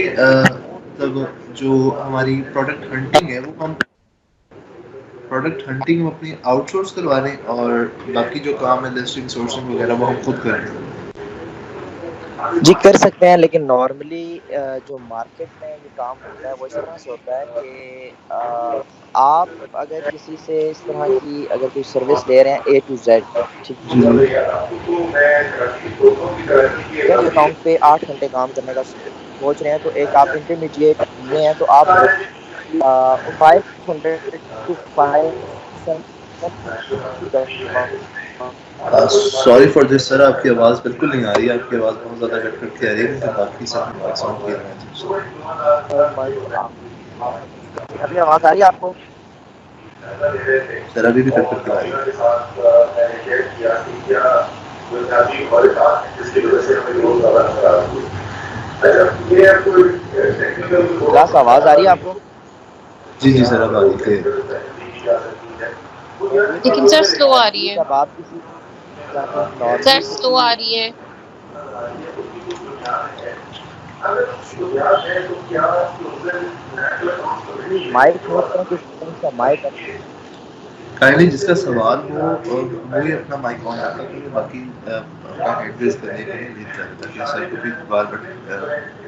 Speaker 8: मतलब जो हमारी प्रोडक्ट हंटिंग है वो हम प्रोडक्ट हंटिंग अपनी आउटसोर्स करवा लें और बाकी जो काम है लिस्टिंग सोर्सिंग वगैरह वो हम खुद करें?
Speaker 1: जी कर सकते हैं, लेकिन नॉर्मली जो मार्केट में ये काम होता है वो इस तरह से होता है कि आप अगर किसी से इस तरह की अगर कोई सर्विस ले रहे हैं A to Z, ठीक है, अकाउंट पे 8 घंटे काम करने का सोच रहे हैं, तो एक आप इंटरमीडिएट लिए हैं तो आप 500 to 5
Speaker 8: sorry for this sir, आपकी आवाज़ बिल्कुल नहीं आ रही है, आपकी आवाज़ बहुत ज़्यादा कट के आ रही है क्योंकि बाकी सब माइक साउंड क्लियर है।
Speaker 1: अभी आवाज़ आ रही है आपको?
Speaker 8: सर अभी भी कट के आ रही
Speaker 1: है। क्लास आवाज़ आ रही है आपको?
Speaker 8: जी जी सर अब आ रही है।
Speaker 4: लेकिन सर स्लो आ रही है।
Speaker 1: जब आप किसी
Speaker 4: सर स्लो आ रही है।
Speaker 1: माइक होता है कुछ का माइक
Speaker 8: काइंडली जिसका सवाल हो वो ही अपना माइक ऑन रखा क्योंकि बाकी अपना हैंड रेज करने के लिए नहीं चाहता कि सर को भी बार बार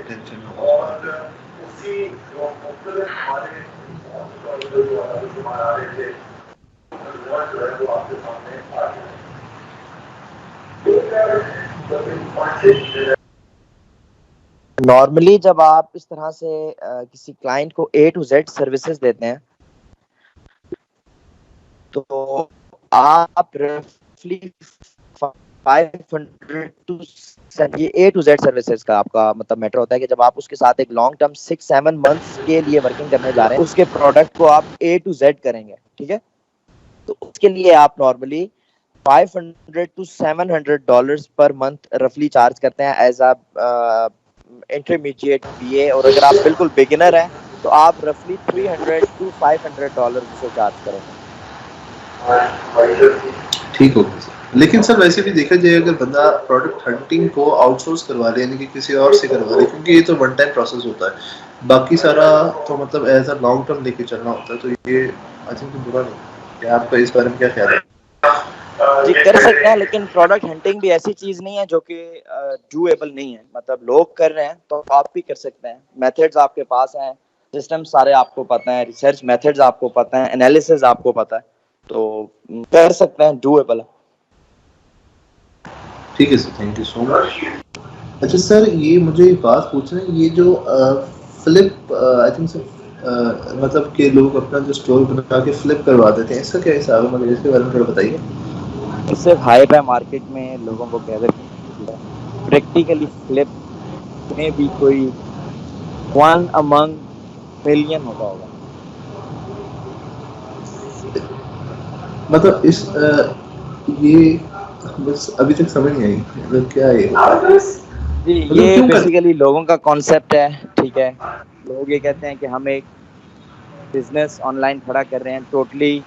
Speaker 8: टेंशन हो उस बात
Speaker 1: नॉर्मली जब आप इस तरह से किसी क्लाइंट को A to Z सर्विसेज देते हैं तो आप रफली 500 टू ये A to Z सर्विसेज का आपका मतलब मैटर होता है कि जब आप उसके साथ एक लॉन्ग टर्म 6-7 मंथ्स के लिए वर्किंग करने जा रहे हैं उसके प्रोडक्ट को आप A to Z करेंगे, ठीक है। तो उसके लिए आप नॉर्मली $500 to $700 पर मंथ रफली चार्ज करते हैं एज अ इंटरमीडिएट BA, और अगर आप बिल्कुल बिगिनर हैं तो आप रफली $300 to $500 से चार्ज करेंगे।
Speaker 8: ठीक हो गया सर। लेकिन सर वैसे भी देखा जाए अगर बंदा प्रोडक्ट हंटिंग को आउटसोर्स करवा ले यानी कि किसी और से करवा ले क्योंकि ये तो वन टाइम प्रोसेस होता है, बाकी सारा तो मतलब एज अ लॉन्ग टर्म लेके चलना होता है, तो ये आई थिंक तो बुरा नहीं। क्या आपका इस बारे में क्या ख्याल है?
Speaker 1: जी कर सकते हैं, लेकिन प्रोडक्ट हंटिंग भी ऐसी चीज नहीं है जो कि डूएबल नहीं है। मतलब लोग कर रहे हैं तो आप भी कर सकते हैं। मेथड्स आपके पास हैं, सिस्टम सारे आपको पता है, रिसर्च मेथड्स आपको पता है, एनालिसिस आपको पता है, तो कर सकते हैं, डूएबल है।
Speaker 8: ठीक है sir, thank you so much. अच्छा सर, ये मुझे एक बात पूछना है, ये जो फ्लिप आई थिंक सर मतलब कि लोग अपना जो स्टोर बना के फ्लिप करवा देते हैं, इसका क्या हिसाब है? मतलब इसके बारे में थोड़ा बताइए।
Speaker 1: इससे हाइप है मार्केट में, लोगों को गैदर प्रैक्टिकली फ्लिप में भी कोई 1 among million होगा।
Speaker 8: मतलब इस ये बस अभी तक समझ नहीं आई मतलब क्या है
Speaker 1: जी।
Speaker 8: मतलब
Speaker 1: ये
Speaker 8: क्यों
Speaker 1: बेसिकली लोगों का कॉन्सेप्ट है, ठीक है। लोग ये कहते हैं कि हम एक बिजनेस ऑनलाइन खड़ा कर रहे हैं, टोटली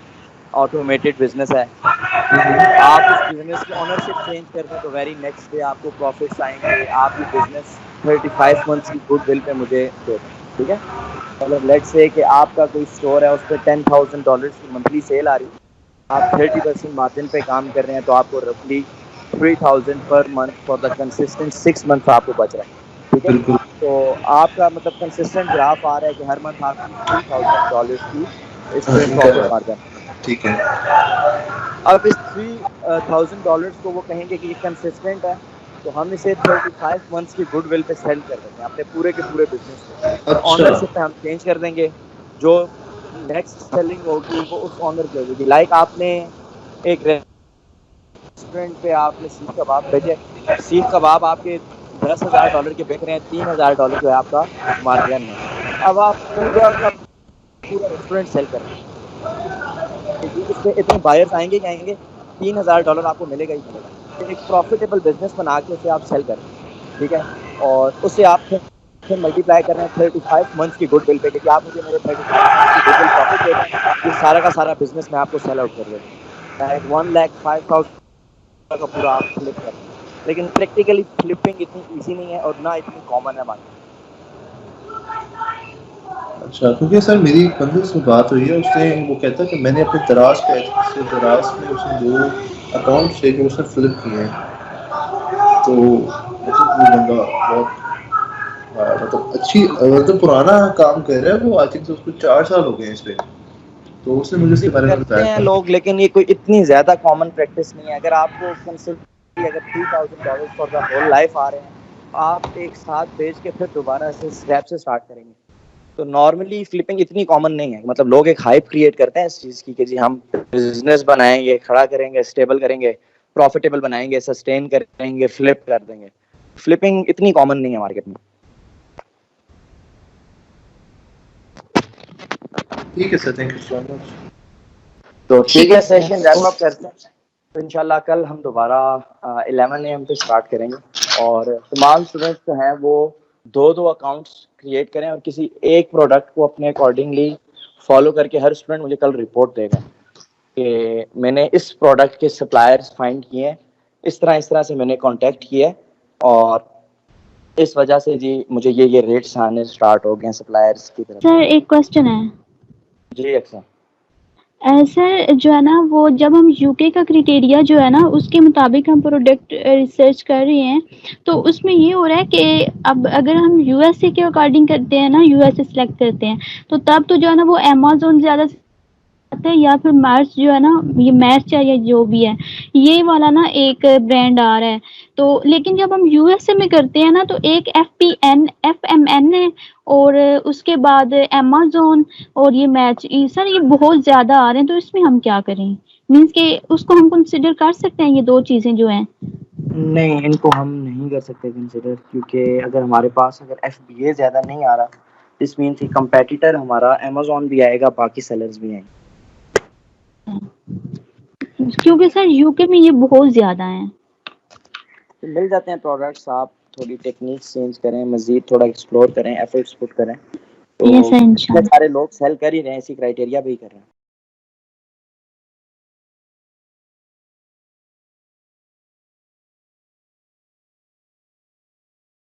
Speaker 1: ऑटोमेटेड बिजनेस है। आप उस बिजनेस की ओनरशिप चेंज कर दें तो वेरी नेक्स्ट डे आपको प्रॉफिट्स आएंगे। आप ये बिजनेस 35 मंथ्स की गुडविल पे मुझे दे दें, ठीक है। मतलब लेट्स से कि आपका कोई स्टोर है, उस पर $10,000 की मंथली सेल आ रही है, आप 30% मार्जिन पे काम कर रहे हैं, तो आपको रफली 3,000 per month for the consistent 6 month आपको बच रहा है, ठीक है।
Speaker 8: बिल्कुल
Speaker 1: तो आपका मतलब कंसिस्टेंट ग्राफ आ रहा है कि हर मंथ आपकी $3,000 की इस पे प्रॉफिट मार्जिन।
Speaker 8: ठीक है।
Speaker 1: अब इस $3,000 को वो कहेंगे कि ये कंसिस्टेंट है, तो हम इसे 35 मंथ्स की गुडविल पे सेल कर देंगे अपने पूरे के पूरे बिजनेस को। ऑनरशिप पे हम चेंज कर देंगे, जो नेक्स्ट सेलिंग होगी वो उस ऑनर की होगी। लाइक आपने एक रेस्टोरेंट पे आपने सीख कबाब भेजे, सीख कबाब आपके $10,000 के बिक रहे हैं, $3,000 जो है आपका मार्जिन है। अब आप पूरा का पूरा रेस्टोरेंट सेल कर रहे हैं, इस पे इतने बायर्स आएंगे कि आएंगे, $3,000 आपको मिलेगा ही मिलेगा। एक प्रॉफिटेबल बिजनेस बना के उसे आप सेल करें, ठीक है। और उससे आप फिर मल्टीप्लाई कर रहे हैं 35 मंथ्स की गुडविल पे, क्योंकि आप मुझे मेरे 35 मंथ्स की गुडविल प्रॉफिट दे रहे हैं, ये सारा का सारा बिजनेस मैं आपको सेल आउट कर देता हूँ। 1,05,000 का पूरा आप फ्लिप कर रहे हैं। लेकिन प्रैक्टिकली फ्लिपिंग इतनी ईजी नहीं है और ना इतनी कॉमन है मार्केट।
Speaker 8: अच्छा, क्योंकि सर मेरी एक बंदे से बात हुई है, उसने वो कहता है कि मैंने अपने दराज पे से दराज में उसने 2 अकाउंट से कि उसने फ्लिप किए हैं, तो मतलब वो बंदा बहुत मतलब अच्छी मतलब पुराना काम कर रहा है वो। आई थिंक उसको 4 साल हो गए इस पे, तो उसने मुझे इसके बारे में
Speaker 1: करते
Speaker 8: बताया
Speaker 1: हैं
Speaker 8: था।
Speaker 1: लोग, लेकिन ये कोई इतनी ज्यादा कॉमन प्रैक्टिस नहीं है। अगर आपको कंसिस्टेंटली अगर $3,000 फॉर द होल लाइफ आ रहे हैं, आप एक साथ बेच के फिर दोबारा से स्क्रैच से स्टार्ट करेंगे, तो नॉर्मली फ्लिपिंग इतनी कॉमन नहीं है। मतलब लोग एक हाइप क्रिएट करते हैं इस चीज की कि जी हम बिजनेस बनाएंगे, खड़ा करेंगे, स्टेबल करेंगे, प्रॉफिटेबल बनाएंगे, सस्टेन करेंगे, फ्लिप कर देंगे। फ्लिपिंग इतनी कॉमन नहीं है मार्केट में।
Speaker 8: ठीक है sir, thank you so much.
Speaker 1: तो ठीक है, सेशन रैप अप करते हैं। तो इंशाल्लाह कल हम दोबारा 11 AM पे स्टार्ट करेंगे, और तमाम स्टूडेंट्स जो हैं वो 2-2 अकाउंट्स क्रिएट करें और किसी एक प्रोडक्ट को अपने अकॉर्डिंगली फॉलो करके हर स्टूडेंट मुझे कल रिपोर्ट देगा कि मैंने इस प्रोडक्ट के सप्लायर्स फाइंड किए हैं, इस तरह से मैंने कांटेक्ट किया है, और इस वजह से जी मुझे ये रेट्स आने स्टार्ट हो गए सप्लायर्स की तरफ।
Speaker 5: सर एक क्वेश्चन है
Speaker 1: जी अक्सर
Speaker 5: सर, जो है ना वो जब हम यूके का क्राइटेरिया जो है ना उसके मुताबिक हम प्रोडक्ट रिसर्च कर रहे हैं, तो उसमें ये हो रहा है कि अब अगर हम यूएसए के अकॉर्डिंग करते हैं ना, यूएसए सिलेक्ट करते हैं, तो तब तो जो है ना वो अमेज़न ज़्यादा आते हैं, या फिर मार्च जो है ना, ये मैच है या जो भी है, ये वाला ना एक ब्रांड आ रहा है। तो लेकिन जब हम यूएसए में करते हैं ना तो एक एफएमएन है, और उसके बाद अमेज़न और ये मैच, सर ये बहुत ज़्यादा आ रहे हैं, तो इसमें हम क्या करें? मीन्स के उसको हम कंसिडर कर सकते हैं ये 2 चीज़ें जो हैं?
Speaker 1: नहीं, इनको हम नहीं कर सकते कंसिडर, क्योंकि अगर हमारे पास अगर एफबीए ज़्यादा नहीं आ रहा, दिस मीन्स कि कंपेटिटर हमारा अमेज़न भी आएगा, बाकी सेलर्स भी आएंगे।
Speaker 5: क्योंकि सर यूके में ये बहुत ज़्यादा हैं।
Speaker 1: तो मिल जाते हैं प्रोडक्ट्स, आप थोड़ी टेक्निक्स चेंज करें, मज़ीद थोड़ा एक्सप्लोर करें, एफर्ट्स पुट करें, तो
Speaker 5: यस सर, इंशाल्लाह।
Speaker 1: सारे लोग सेल कर ही रहे हैं, इसी क्राइटेरिया पे ही कर रहे हैं।